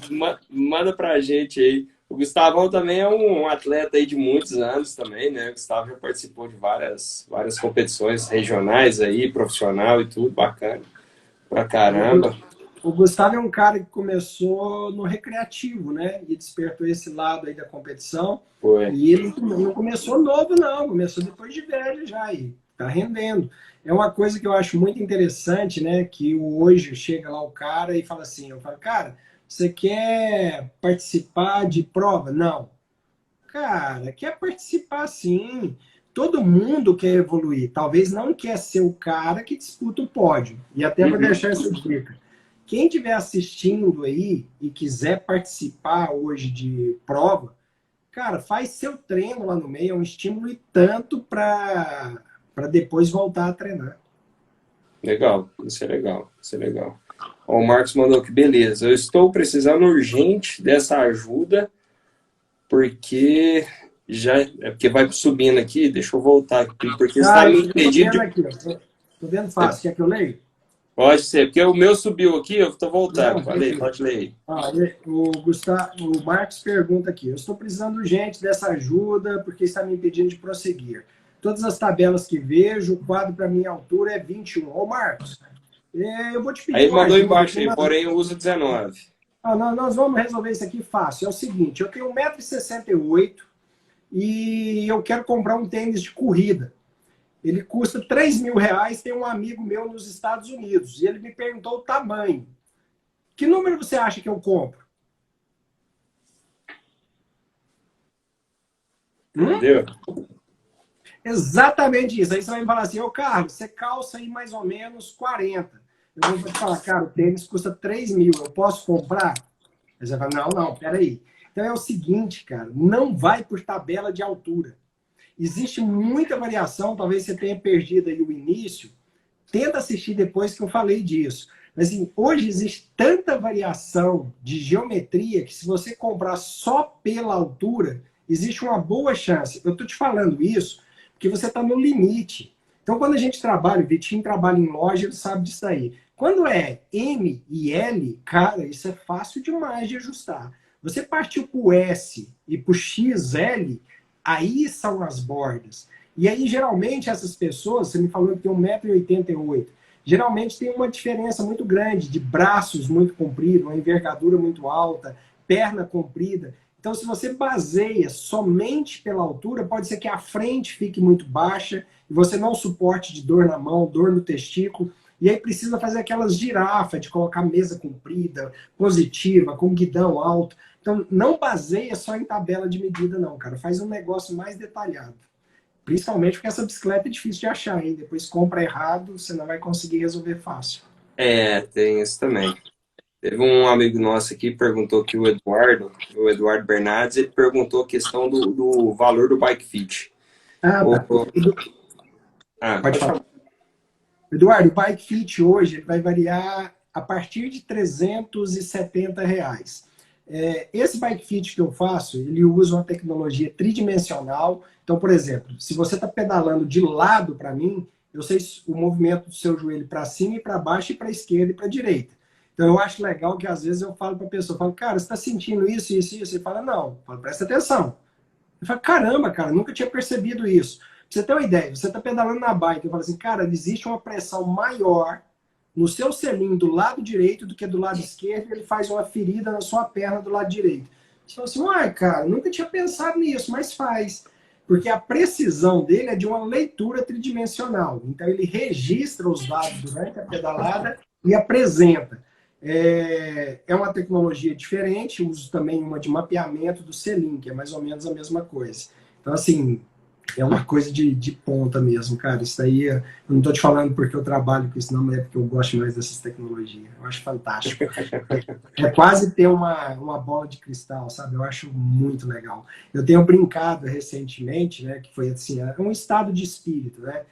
manda pra gente aí. O Gustavão também é um atleta aí de muitos anos também, né? O Gustavo já participou de várias competições regionais aí, profissional e tudo, bacana pra caramba. O Gustavo é um cara que começou no recreativo, né? E despertou esse lado aí da competição. Foi. E ele não começou novo, não. Começou depois de velho já e tá rendendo. É uma coisa que eu acho muito interessante, né? Que hoje chega lá o cara e fala assim, eu falo, cara, você quer participar de prova? Não. Cara, quer participar sim. Todo mundo quer evoluir. Talvez não quer ser o cara que disputa o pódio. E até vou deixar essa dica. Quem estiver assistindo aí e quiser participar hoje de prova, cara, faz seu treino lá no meio. É um estímulo e tanto para depois voltar a treinar. Legal, isso é legal, isso é legal. Ó, o Marcos mandou que beleza. Eu estou precisando urgente dessa ajuda, porque já é porque vai subindo aqui. Deixa eu voltar aqui, porque está Ah, me eu tô impedindo vendo de. aqui, ó. Tô vendo fácil. Quer que eu leia? Pode ser, porque o meu subiu aqui, eu estou voltando. Não, Falei, beleza. pode ler aí. Ah, o Marcos pergunta aqui: eu estou precisando urgente dessa ajuda porque está me impedindo de prosseguir. Todas as tabelas que vejo, o quadro para minha altura é 21. Ô, Marcos, eu vou te Aí pedir ele uma mandou ajuda embaixo aqui. aí, porém eu uso 19. Nós vamos resolver isso aqui fácil. É o seguinte: eu tenho 1,68 m e eu quero comprar um tênis de corrida. Ele custa R$ 3.000. Tem um amigo meu nos Estados Unidos e ele me perguntou o tamanho. Que número você acha que eu compro? Hum? Entendeu? Exatamente isso. Aí você vai me falar assim, ô Carlos, você calça aí mais ou menos 40. Eu vou te falar, cara, o tênis custa 3.000, eu posso comprar? Aí você vai falar, não, peraí. Então é o seguinte, cara, não vai por tabela de altura. Existe muita variação, talvez você tenha perdido aí o início. Tenta assistir depois que eu falei disso. Mas assim, hoje existe tanta variação de geometria que se você comprar só pela altura, existe uma boa chance. Eu estou te falando isso porque você está no limite. Então, quando a gente trabalha, o Vitinho trabalha em loja, ele sabe disso aí. Quando é M e L, cara, isso é fácil demais de ajustar. Você partiu para o S e para o XL, aí são as bordas. E aí, geralmente, essas pessoas, você me falou que tem 1,88 m, geralmente tem uma diferença muito grande de braços muito compridos, uma envergadura muito alta, perna comprida. Então, se você baseia somente pela altura, pode ser que a frente fique muito baixa e você não suporte de dor na mão, dor no testículo. E aí precisa fazer aquelas girafas de colocar mesa comprida, positiva, com guidão alto. Então, não baseia só em tabela de medida, não, cara. Faz um negócio mais detalhado. Principalmente porque essa bicicleta é difícil de achar, hein? Depois compra errado, você não vai conseguir resolver fácil. É, tem isso também. Teve um amigo nosso aqui que perguntou que o Eduardo Bernardes, ele perguntou a questão do valor do bike fit. Ah, O, tá. Pode pode falar. falar. Eduardo, o Bike Fit hoje ele vai variar a partir de R$ 370. Esse Bike Fit que eu faço, ele usa uma tecnologia tridimensional. Então, por exemplo, se você está pedalando de lado para mim, eu sei o movimento do seu joelho para cima e para baixo, e para a esquerda e para a direita. Então, eu acho legal que às vezes eu falo para a pessoa, eu falo, cara, você está sentindo isso, isso, isso? Ele fala, não. Eu falo, presta atenção. Eu falo, caramba, cara, nunca tinha percebido isso. Pra você ter uma ideia, você está pedalando na bike, eu falo assim, cara, existe uma pressão maior no seu selim do lado direito do que do lado esquerdo, e ele faz uma ferida na sua perna do lado direito. Você fala assim, uai, cara, nunca tinha pensado nisso, mas faz. Porque a precisão dele é de uma leitura tridimensional. Então ele registra os dados durante a pedalada e apresenta. É uma tecnologia diferente, uso também uma de mapeamento do selim, que é mais ou menos a mesma coisa. Então, assim, é uma coisa de ponta mesmo, cara. Isso aí, eu não estou te falando porque eu trabalho com isso, não, mas é porque eu gosto mais dessas tecnologias. Eu acho fantástico. É quase ter uma bola de cristal, sabe? Eu acho muito legal. Eu tenho brincado recentemente, né, que foi assim, é um estado de espírito, né?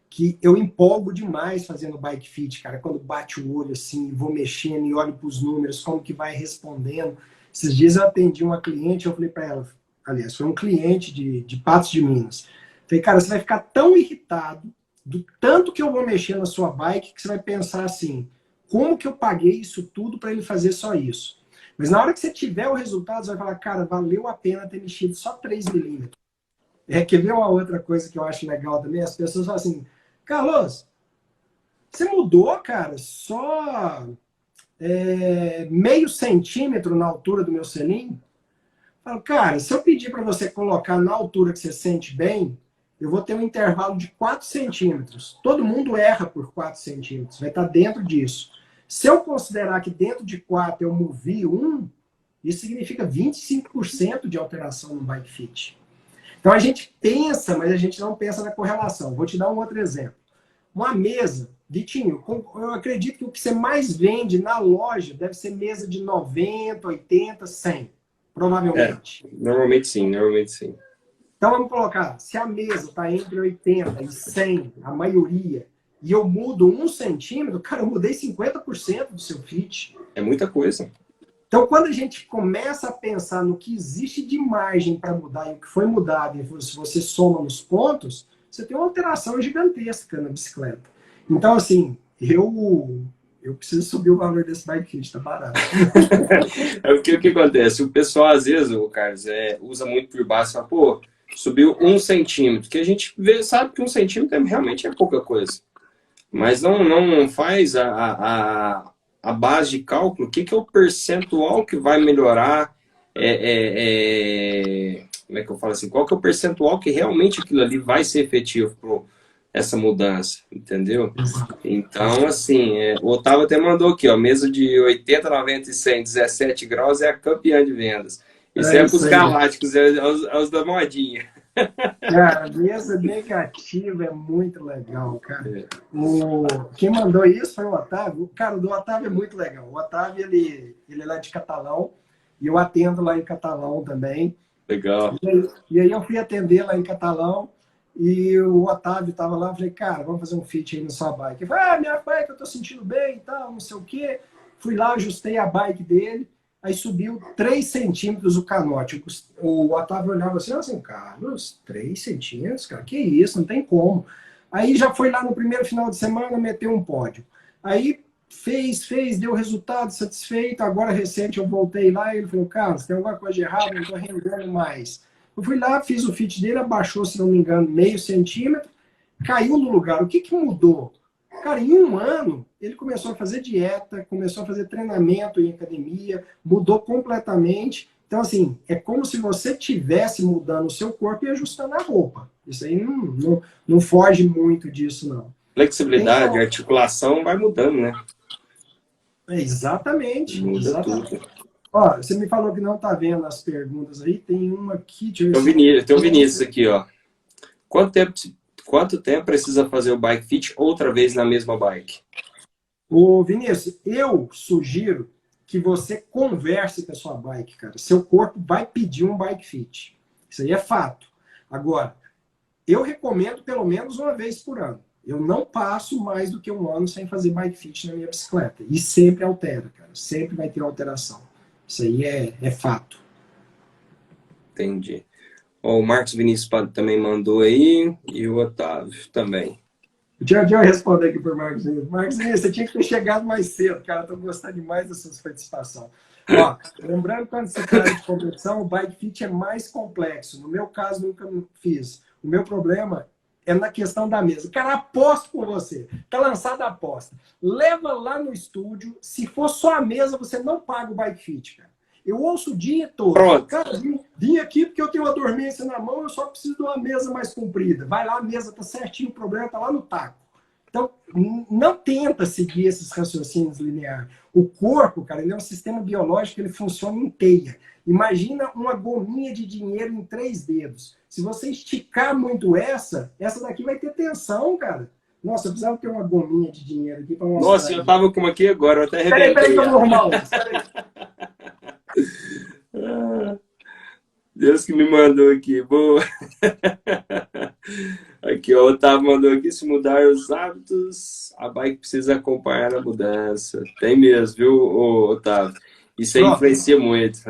Que eu empolgo demais fazendo bike fit, cara, quando bate o olho assim, vou mexendo e olho para os números, como que vai respondendo. Esses dias eu atendi uma cliente, eu falei para ela, aliás, foi um cliente de Patos de Minas. Falei, cara, você vai ficar tão irritado do tanto que eu vou mexer na sua bike que você vai pensar assim, como que eu paguei isso tudo para ele fazer só isso? Mas na hora que você tiver o resultado, você vai falar, cara, valeu a pena ter mexido só 3 milímetros. Quer ver uma outra coisa que eu acho legal também? As pessoas falam assim, Carlos, você mudou, cara, só meio centímetro na altura do meu selim? Falo, cara, se eu pedir para você colocar na altura que você sente bem, eu vou ter um intervalo de 4 centímetros. Todo mundo erra por 4 centímetros, vai estar dentro disso. Se eu considerar que dentro de 4 eu movi 1, isso significa 25% de alteração no bike fit. Então a gente pensa, mas a gente não pensa na correlação. Vou te dar um outro exemplo. Uma mesa, Vitinho, eu acredito que o que você mais vende na loja deve ser mesa de 90, 80, 100, É, provavelmente. normalmente sim, normalmente sim. Então vamos colocar, se a mesa está entre 80 e 100, a maioria, e eu mudo 1 centímetro, cara, eu mudei 50% do seu fit. É muita coisa. Então, quando a gente começa a pensar no que existe de margem para mudar e o que foi mudado, e se você soma nos pontos, você tem uma alteração gigantesca na bicicleta. Então, assim, eu preciso subir o valor desse bike fit, tá barato. É porque o que acontece? O pessoal, às vezes, o Carlos, usa muito por baixo e fala, pô, subiu 1 centímetro, que a gente sabe que 1 centímetro realmente é pouca coisa. Mas não faz a base de cálculo, o que é o percentual que vai melhorar, como é que eu falo assim, qual que é o percentual que realmente aquilo ali vai ser efetivo para essa mudança, entendeu? Então, assim, o Otávio até mandou aqui, ó, mesa de 80, 90 e 100, 17 graus é a campeã de vendas. Isso é para os galácticos, é os da modinha. Cara, mesa negativa é muito legal, cara. Quem mandou isso foi o Otávio. Cara, o do Otávio é muito legal. O Otávio, ele é lá de Catalão, e eu atendo lá em Catalão também. Legal. E aí eu fui atender lá em Catalão, e o Otávio estava lá, eu falei, cara, vamos fazer um fit aí na sua bike. Ele falou, minha bike, eu tô sentindo bem e tal, não sei o quê. Fui lá, ajustei a bike dele, aí subiu 3 centímetros o canote. O Otávio olhava assim, Carlos, 3 centímetros, cara, que isso, não tem como. Aí já foi lá no primeiro final de semana, meteu um pódio. Aí fez, deu resultado, satisfeito. Agora, recente, eu voltei lá e ele falou, Carlos, tem alguma coisa de errado, não tô rendendo mais. Eu fui lá, fiz o fit dele, abaixou, se não me engano, meio centímetro, caiu no lugar. O que mudou? Cara, em um ano, ele começou a fazer dieta, começou a fazer treinamento em academia, mudou completamente. Então, assim, é como se você tivesse mudando o seu corpo e ajustando a roupa. Isso aí não foge muito disso, não. Flexibilidade, articulação vai mudando, né? Exatamente. Muda exatamente. tudo. Ó, você me falou que não tá vendo as perguntas aí, tem uma aqui. Tem o Vinícius aqui, ó. Quanto tempo precisa fazer o bike fit outra vez na mesma bike? Ô, Vinícius, eu sugiro que você converse com a sua bike, cara. Seu corpo vai pedir um bike fit. Isso aí é fato. Agora, eu recomendo pelo menos uma vez por ano. Eu não passo mais do que um ano sem fazer bike fit na minha bicicleta. E sempre altera, cara. Sempre vai ter alteração. Isso aí é fato. Entendi. Ó, o Marcos Vinícius também mandou aí, e o Otávio também. Deixa eu responder aqui para o Marcos Vinícius. Marcos Vinícius, você tinha que ter chegado mais cedo, cara. Estou gostando demais da sua participação. Ó, lembrando que quando se trata de competição, o bike fit é mais complexo. No meu caso, nunca fiz. O meu problema é na questão da mesa. Cara, aposto por você. Tá lançada a aposta. Leva lá no estúdio. Se for só a mesa, você não paga o bike fit, cara. Eu ouço o dia todo. Pronto. Cara, vim aqui porque eu tenho uma dormência na mão, eu só preciso de uma mesa mais comprida. Vai lá, a mesa tá certinho, o problema tá lá no taco. Então, não tenta seguir esses raciocínios lineares. O corpo, cara, ele é um sistema biológico, ele funciona em teia. Imagina uma gominha de dinheiro em 3 dedos. Se você esticar muito essa daqui vai ter tensão, cara. Nossa, eu precisava ter uma gominha de dinheiro aqui para mostrar. Nossa, eu tava com uma aqui agora, eu até arrebentei. Peraí que eu vou arrumar uma. Deus que me mandou aqui, boa. Aqui, ó, o Otávio mandou aqui, se mudar os hábitos, a bike precisa acompanhar a mudança. Tem mesmo, viu, Otávio? Isso aí influencia muito.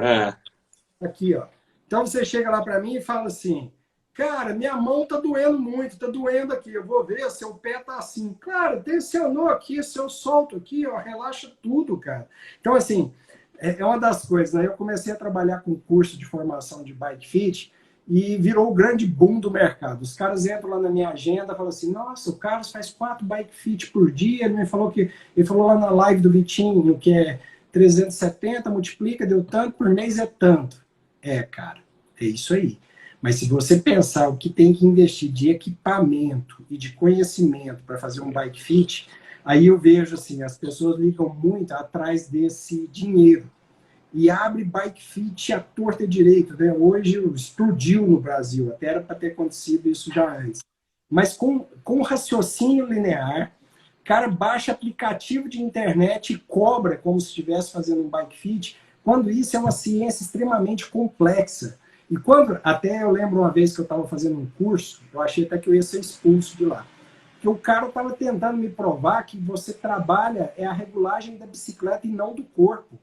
Aqui, ó. Então você chega lá para mim e fala assim, cara, minha mão tá doendo muito, tá doendo aqui, eu vou ver, seu pé tá assim. Cara, tensionou aqui, se eu solto aqui, ó, relaxa tudo, cara. Então, assim, é uma das coisas, né? Eu comecei a trabalhar com curso de formação de bike fit e virou o grande boom do mercado. Os caras entram lá na minha agenda e falam assim, nossa, o Carlos faz 4 bike fit por dia. Ele falou lá na live do Vitinho que é 370, multiplica, deu tanto, por mês é tanto. Cara, é isso aí. Mas se você pensar o que tem que investir de equipamento e de conhecimento para fazer um bike fit, aí eu vejo assim, as pessoas ligam muito atrás desse dinheiro e abre bike fit à torta e direito, né? Hoje explodiu no Brasil, até era para ter acontecido isso já antes. Mas com raciocínio linear, o cara baixa aplicativo de internet e cobra como se estivesse fazendo um bike fit, quando isso é uma ciência extremamente complexa. E quando, até eu lembro uma vez que eu estava fazendo um curso, eu achei até que eu ia ser expulso de lá. Porque o cara estava tentando me provar que você trabalha a regulagem da bicicleta e não do corpo.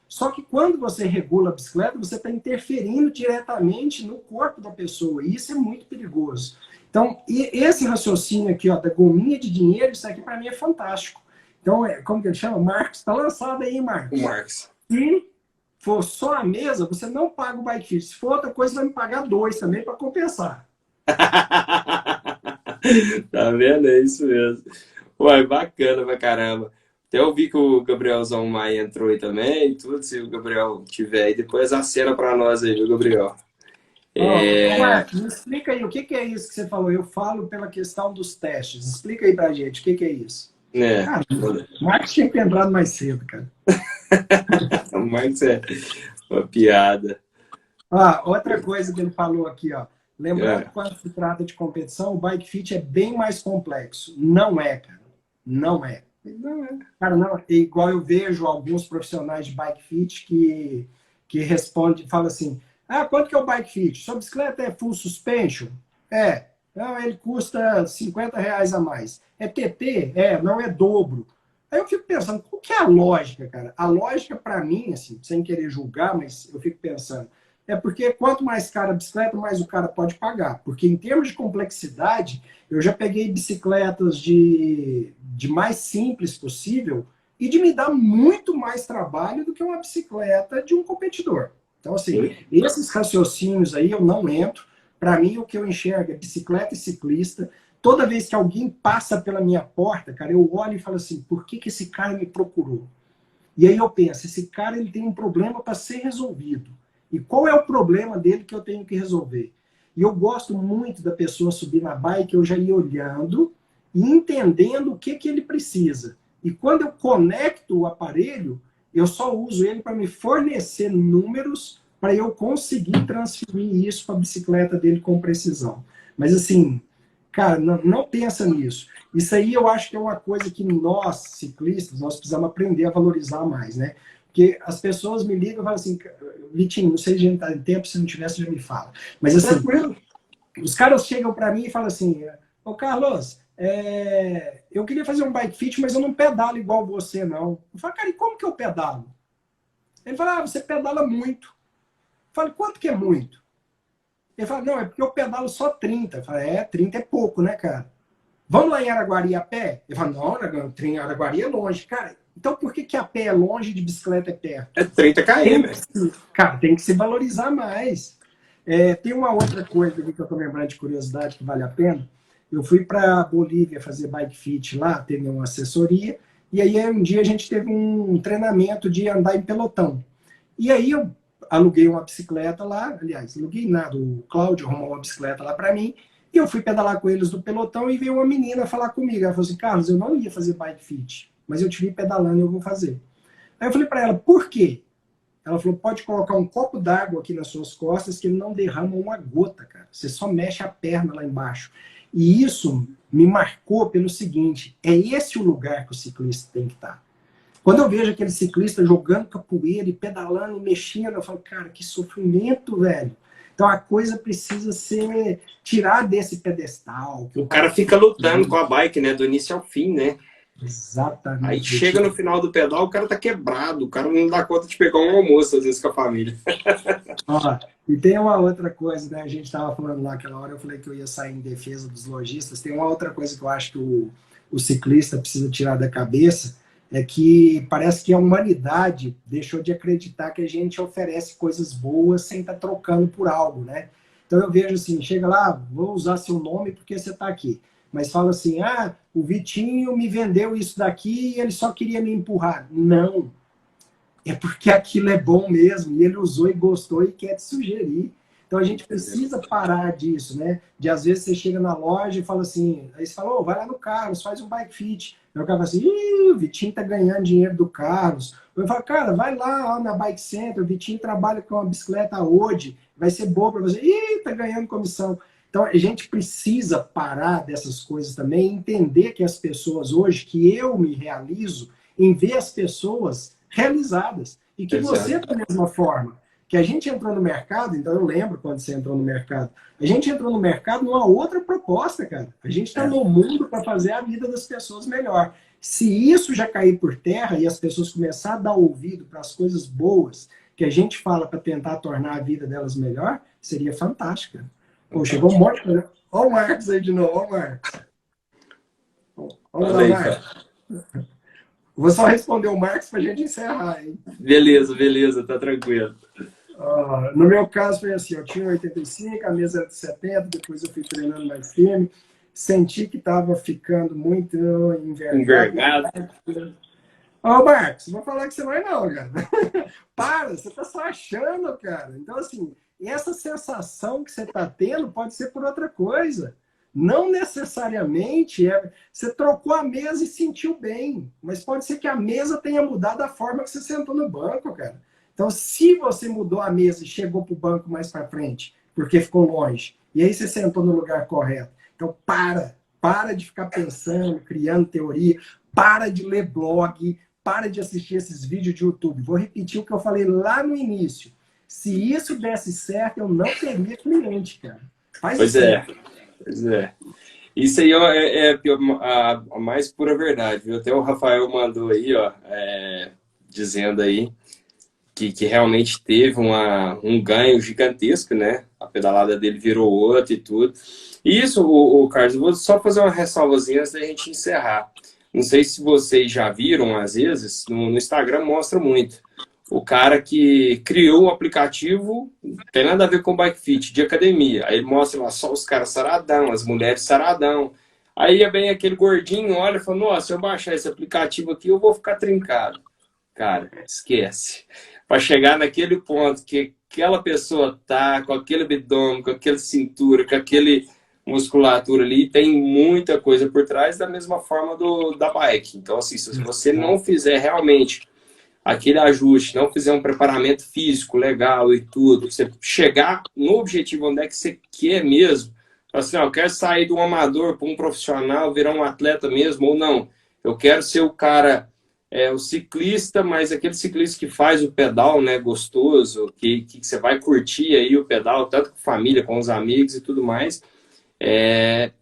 Só que quando você regula a bicicleta, você está interferindo diretamente no corpo da pessoa. E isso é muito perigoso. Então, esse raciocínio aqui, ó, da gominha de dinheiro, isso aqui para mim é fantástico. Então, como que ele chama? Marcos, está lançado aí, Marcos. O Marcos. Se for só a mesa, você não paga o bike fit. Se for outra coisa, você vai me pagar 2 também para compensar. Tá vendo? É isso mesmo. Uai, bacana pra caramba. Até eu vi que o Gabrielzão Maia entrou aí também, tudo. Se o Gabriel tiver aí, depois acena pra nós aí, viu, Gabriel? Marcos, me explica aí, o que é isso que você falou? Eu falo pela questão dos testes. Explica aí pra gente, o que é isso? É. Cara, o Marcos tinha que ter entrado mais cedo, cara. O Marcos é uma piada. Outra coisa que ele falou aqui, ó. Lembrando que quando se trata de competição, o bike fit é bem mais complexo. Não é, cara. Não é. Não é. Cara, não. É igual eu vejo alguns profissionais de bike fit que respondem, falam assim, quanto que é o bike fit? Sua bicicleta é full suspension? É. Não, ele custa R$ 50 a mais. É TT? É, não é dobro. Aí eu fico pensando, qual que é a lógica, cara? A lógica, para mim, assim, sem querer julgar, mas eu fico pensando, é porque quanto mais cara a bicicleta, mais o cara pode pagar. Porque em termos de complexidade, eu já peguei bicicletas de mais simples possível e de me dar muito mais trabalho do que uma bicicleta de um competidor. Então, assim, esses raciocínios aí eu não entro. Para mim, o que eu enxergo é bicicleta e ciclista. Toda vez que alguém passa pela minha porta, cara, eu olho e falo assim, por que esse cara me procurou? E aí eu penso, esse cara ele tem um problema para ser resolvido. E qual é o problema dele que eu tenho que resolver? E eu gosto muito da pessoa subir na bike, eu já ir olhando e entendendo o que ele precisa. E quando eu conecto o aparelho, eu só uso ele para me fornecer números para eu conseguir transferir isso para a bicicleta dele com precisão. Mas assim, cara, não pensa nisso. Isso aí eu acho que é uma coisa que nós, ciclistas, nós precisamos aprender a valorizar mais, né? Porque as pessoas me ligam e falam assim, Vitinho, não sei se a gente está em tempo, se não tivesse, já me fala. Mas assim, os caras chegam para mim e falam assim, ô Carlos, eu queria fazer um bike fit, mas eu não pedalo igual você, não. Eu falo, cara, e como que eu pedalo? Ele fala, você pedala muito. Eu falo, quanto que é muito? Ele fala, não, é porque eu pedalo só 30. Eu falo, 30 é pouco, né, cara? Vamos lá em Araguari a pé? Ele fala, não, Araguari é longe. Cara, então por que a pé é longe e de bicicleta é perto? É 30 km. Cara, tem que se valorizar mais. Tem uma outra coisa aqui que eu tô lembrando de curiosidade que vale a pena. Eu fui para Bolívia fazer bike fit lá, teve uma assessoria, e aí um dia a gente teve um treinamento de andar em pelotão. E aí eu aluguei uma bicicleta lá, aliás, aluguei nada, o Cláudio arrumou uma bicicleta lá para mim, e eu fui pedalar com eles do pelotão e veio uma menina falar comigo. Ela falou assim, Carlos, eu não ia fazer bike fit, mas eu te vi pedalando e eu vou fazer. Aí eu falei para ela, por quê? Ela falou, pode colocar um copo d'água aqui nas suas costas que ele não derrama uma gota, cara. Você só mexe a perna lá embaixo. E isso me marcou pelo seguinte, é esse o lugar que o ciclista tem que estar. Quando eu vejo aquele ciclista jogando capoeira e pedalando e mexendo, eu falo, cara, que sofrimento, velho. Então a coisa precisa ser tirar desse pedestal. O cara fica lutando com a bike, né? Do início ao fim, né? Exatamente. Aí chega no final do pedal, o cara tá quebrado. O cara não dá conta de pegar um almoço, às vezes, com a família. E tem uma outra coisa, né? A gente estava falando lá aquela hora, eu falei que eu ia sair em defesa dos lojistas. Tem uma outra coisa que eu acho que o ciclista precisa tirar da cabeça, é que parece que a humanidade deixou de acreditar que a gente oferece coisas boas sem estar trocando por algo, né? Então eu vejo assim, chega lá, vou usar seu nome porque você está aqui. Mas fala assim, o Vitinho me vendeu isso daqui e ele só queria me empurrar. Não. É porque aquilo é bom mesmo, e ele usou e gostou e quer te sugerir. Então a gente precisa parar disso, né? De às vezes você chega na loja e fala assim, aí você fala, vai lá no Carlos, faz um bike fit. Aí o cara fala assim, o Vitinho tá ganhando dinheiro do Carlos. Eu falo, cara, vai lá na Bike Center, o Vitinho trabalha com uma bicicleta hoje, vai ser boa para você. Tá ganhando comissão. Então a gente precisa parar dessas coisas também, entender que as pessoas hoje, que eu me realizo, em ver as pessoas realizadas. E que você, da mesma forma, que a gente entrou no mercado, então eu lembro quando você entrou no mercado, a gente entrou no mercado numa outra proposta, cara. A gente está no mundo para fazer a vida das pessoas melhor. Se isso já cair por terra e as pessoas começarem a dar ouvido para as coisas boas que a gente fala para tentar tornar a vida delas melhor, seria fantástico. Pô, chegou um monte de coisa. Olha o Marcos aí de novo, olha o Marcos. Vamos lá, Marcos. Vou só responder o Marcos para a gente encerrar, hein? Beleza, beleza, tá tranquilo. No meu caso foi assim, eu tinha 85, a mesa era de 70, depois eu fui treinando mais firme, senti que estava ficando muito envergado. Ô, Marcos, não vou falar que você vai não, cara. Para, você tá só achando, cara. Então, assim, essa sensação que você tá tendo pode ser por outra coisa. Não necessariamente você trocou a mesa e sentiu bem, mas pode ser que a mesa tenha mudado a forma que você sentou no banco, cara. Então, se você mudou a mesa e chegou para o banco mais para frente, porque ficou longe, e aí você sentou no lugar correto. Então, para de ficar pensando, criando teoria, para de ler blog, para de assistir esses vídeos de YouTube. Vou repetir o que eu falei lá no início. Se isso desse certo, eu não teria cliente, cara. Pois é, pois é. Isso aí é a mais pura verdade, viu? Até o Rafael mandou aí, ó, dizendo aí que realmente teve um ganho gigantesco, né? A pedalada dele virou outra e tudo. E isso, o Carlos, eu vou só fazer uma ressalvazinha antes da gente encerrar. Não sei se vocês já viram, às vezes, no Instagram mostra muito. O cara que criou um aplicativo, não tem nada a ver com Bike Fit, de academia. Aí ele mostra lá só os caras saradão, as mulheres saradão. Aí é bem aquele gordinho, olha e fala, nossa, se eu baixar esse aplicativo aqui, eu vou ficar trincado. Cara, esquece. Para chegar naquele ponto que aquela pessoa tá com aquele abdômen, com aquela cintura, com aquele musculatura ali, tem muita coisa por trás, da mesma forma da bike. Então, assim, se você não fizer realmente aquele ajuste, não fizer um preparamento físico legal e tudo, você chegar no objetivo onde é que você quer mesmo, assim, ó, eu quero sair de um amador para um profissional, virar um atleta mesmo, ou não, eu quero ser o cara, o ciclista, mas aquele ciclista que faz o pedal, né, gostoso, que você vai curtir aí o pedal, tanto com a família, com os amigos e tudo mais,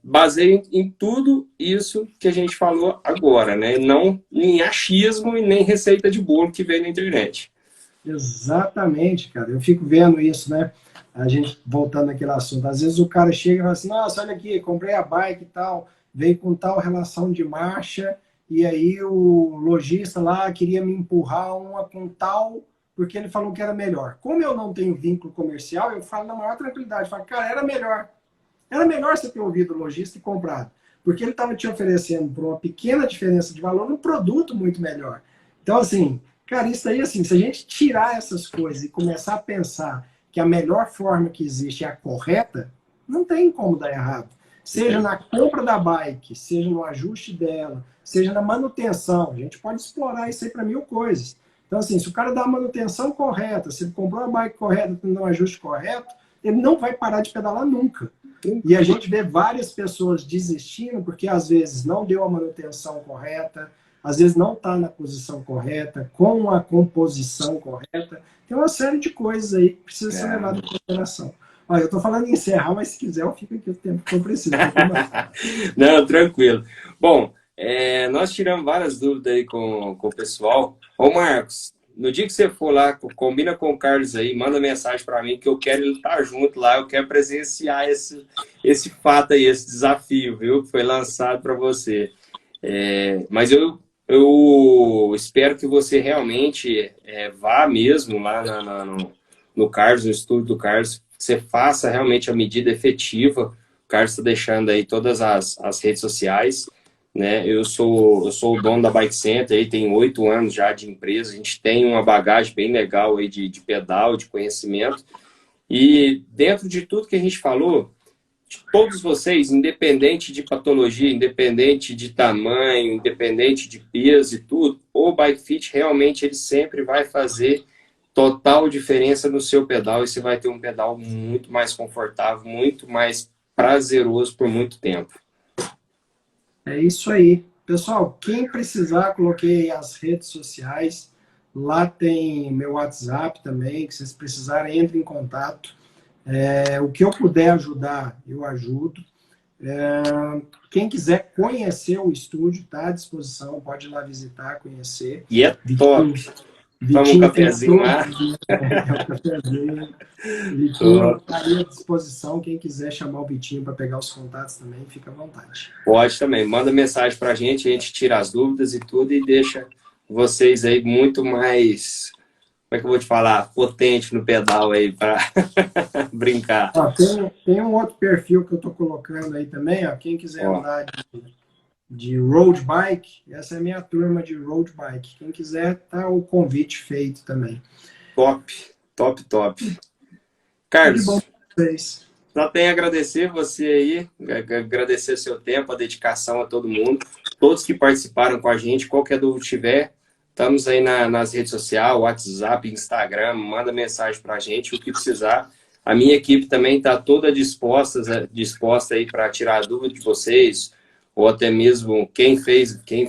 baseia em tudo isso que a gente falou agora, né? Não em achismo e nem receita de bolo que vem na internet. Exatamente, cara. Eu fico vendo isso, né? A gente voltando naquele assunto. Às vezes o cara chega e fala assim, nossa, olha aqui, comprei a bike e tal, veio com tal relação de marcha, e aí o lojista lá queria me empurrar uma com tal, porque ele falou que era melhor. Como eu não tenho vínculo comercial, eu falo na maior tranquilidade, eu falo, cara, era melhor. Era melhor você ter ouvido o lojista e comprado, porque ele estava te oferecendo por uma pequena diferença de valor um produto muito melhor. Então, assim, cara, isso aí, assim, se a gente tirar essas coisas e começar a pensar que a melhor forma que existe é a correta, não tem como dar errado. Seja na compra da bike, seja no ajuste dela, seja na manutenção. A gente pode explorar isso aí para 1000 coisas. Então, assim, se o cara dá a manutenção correta, se ele comprou a bike correta, tendo um ajuste correto, ele não vai parar de pedalar nunca. E a gente vê várias pessoas desistindo porque às vezes não deu a manutenção correta, às vezes não está na posição correta, com a composição correta. Tem uma série de coisas aí que precisa ser levado em consideração. Olha, eu estou falando em encerrar, mas se quiser eu fico aqui o tempo que eu preciso. Não, tranquilo. Bom, nós tiramos várias dúvidas aí com o pessoal. Ô Marcos, no dia que você for lá, combina com o Carlos aí, manda mensagem para mim que eu quero ele estar junto lá, eu quero presenciar esse fato aí, esse desafio, viu? Que foi lançado para você. Mas eu espero que você realmente vá mesmo lá no Carlos, no estúdio do Carlos, que você faça realmente a medida efetiva. O Carlos está deixando aí todas as redes sociais. Né? Eu sou o dono da Bike Center, aí tem 8 anos já de empresa, a gente tem uma bagagem bem legal aí de pedal, de conhecimento, e dentro de tudo que a gente falou, de todos vocês, independente de patologia, independente de tamanho, independente de peso e tudo, o Bike Fit realmente ele sempre vai fazer total diferença no seu pedal, e você vai ter um pedal muito mais confortável, muito mais prazeroso por muito tempo. É isso aí. Pessoal, quem precisar, coloquei as redes sociais Lá tem meu WhatsApp também, que vocês precisarem, entrem em contato. O que eu puder ajudar, eu ajudo. Quem quiser conhecer o estúdio, está à disposição, pode ir lá visitar, conhecer. E é Vitinho, top. Toma um Vitinho tem cafezinho todo lá. o cafezinho. Vitinho Top. está aí à disposição. Quem quiser chamar o Vitinho para pegar os contatos também, fica à vontade. Pode também. Manda mensagem pra gente, a gente tira as dúvidas e tudo e deixa vocês aí muito mais, como é que eu vou te falar, potente no pedal aí para brincar. Ó, tem um outro perfil que eu estou colocando aí também. Ó, quem quiser Ó, andar de road bike, essa é a minha turma de road bike. Quem quiser, tá o convite feito também. top, top, top. Tudo de bom Carlos, para vocês. só tenho a agradecer você aí, agradecer o seu tempo, a dedicação a todo mundo, todos que participaram com a gente, qualquer dúvida tiver, estamos aí nas redes sociais, WhatsApp, Instagram, manda mensagem para a gente, o que precisar. A minha equipe também está toda disposta aí para tirar a dúvida de vocês, ou até mesmo quem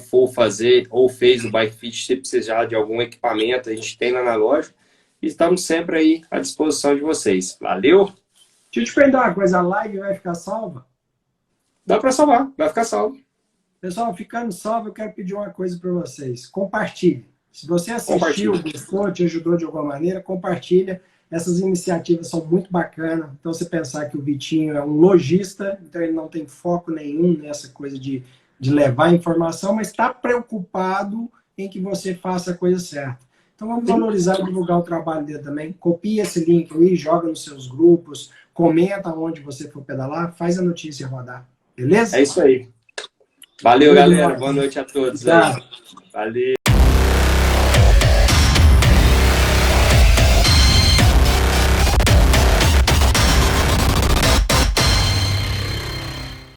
for fazer ou fez o Bike Fit, se precisar de algum equipamento, a gente tem lá na loja, e estamos sempre aí à disposição de vocês. Valeu? Deixa eu te perguntar uma coisa, a live vai ficar salva? Dá para salvar, vai ficar salvo. Pessoal, ficando salvo, eu quero pedir uma coisa para vocês. Compartilhe. Se você assistiu, Compartilha. gostou, te ajudou de alguma maneira, compartilha. Essas iniciativas são muito bacanas. Então, você pensar que o Vitinho é um lojista, então ele não tem foco nenhum nessa coisa de levar informação, mas está preocupado em que você faça a coisa certa. Então, vamos valorizar e divulgar o trabalho dele também. Copia esse link aí, joga nos seus grupos, comenta onde você for pedalar, faz a notícia rodar. Beleza? É isso aí. Valeu, galera. Boa noite a todos aí. Valeu.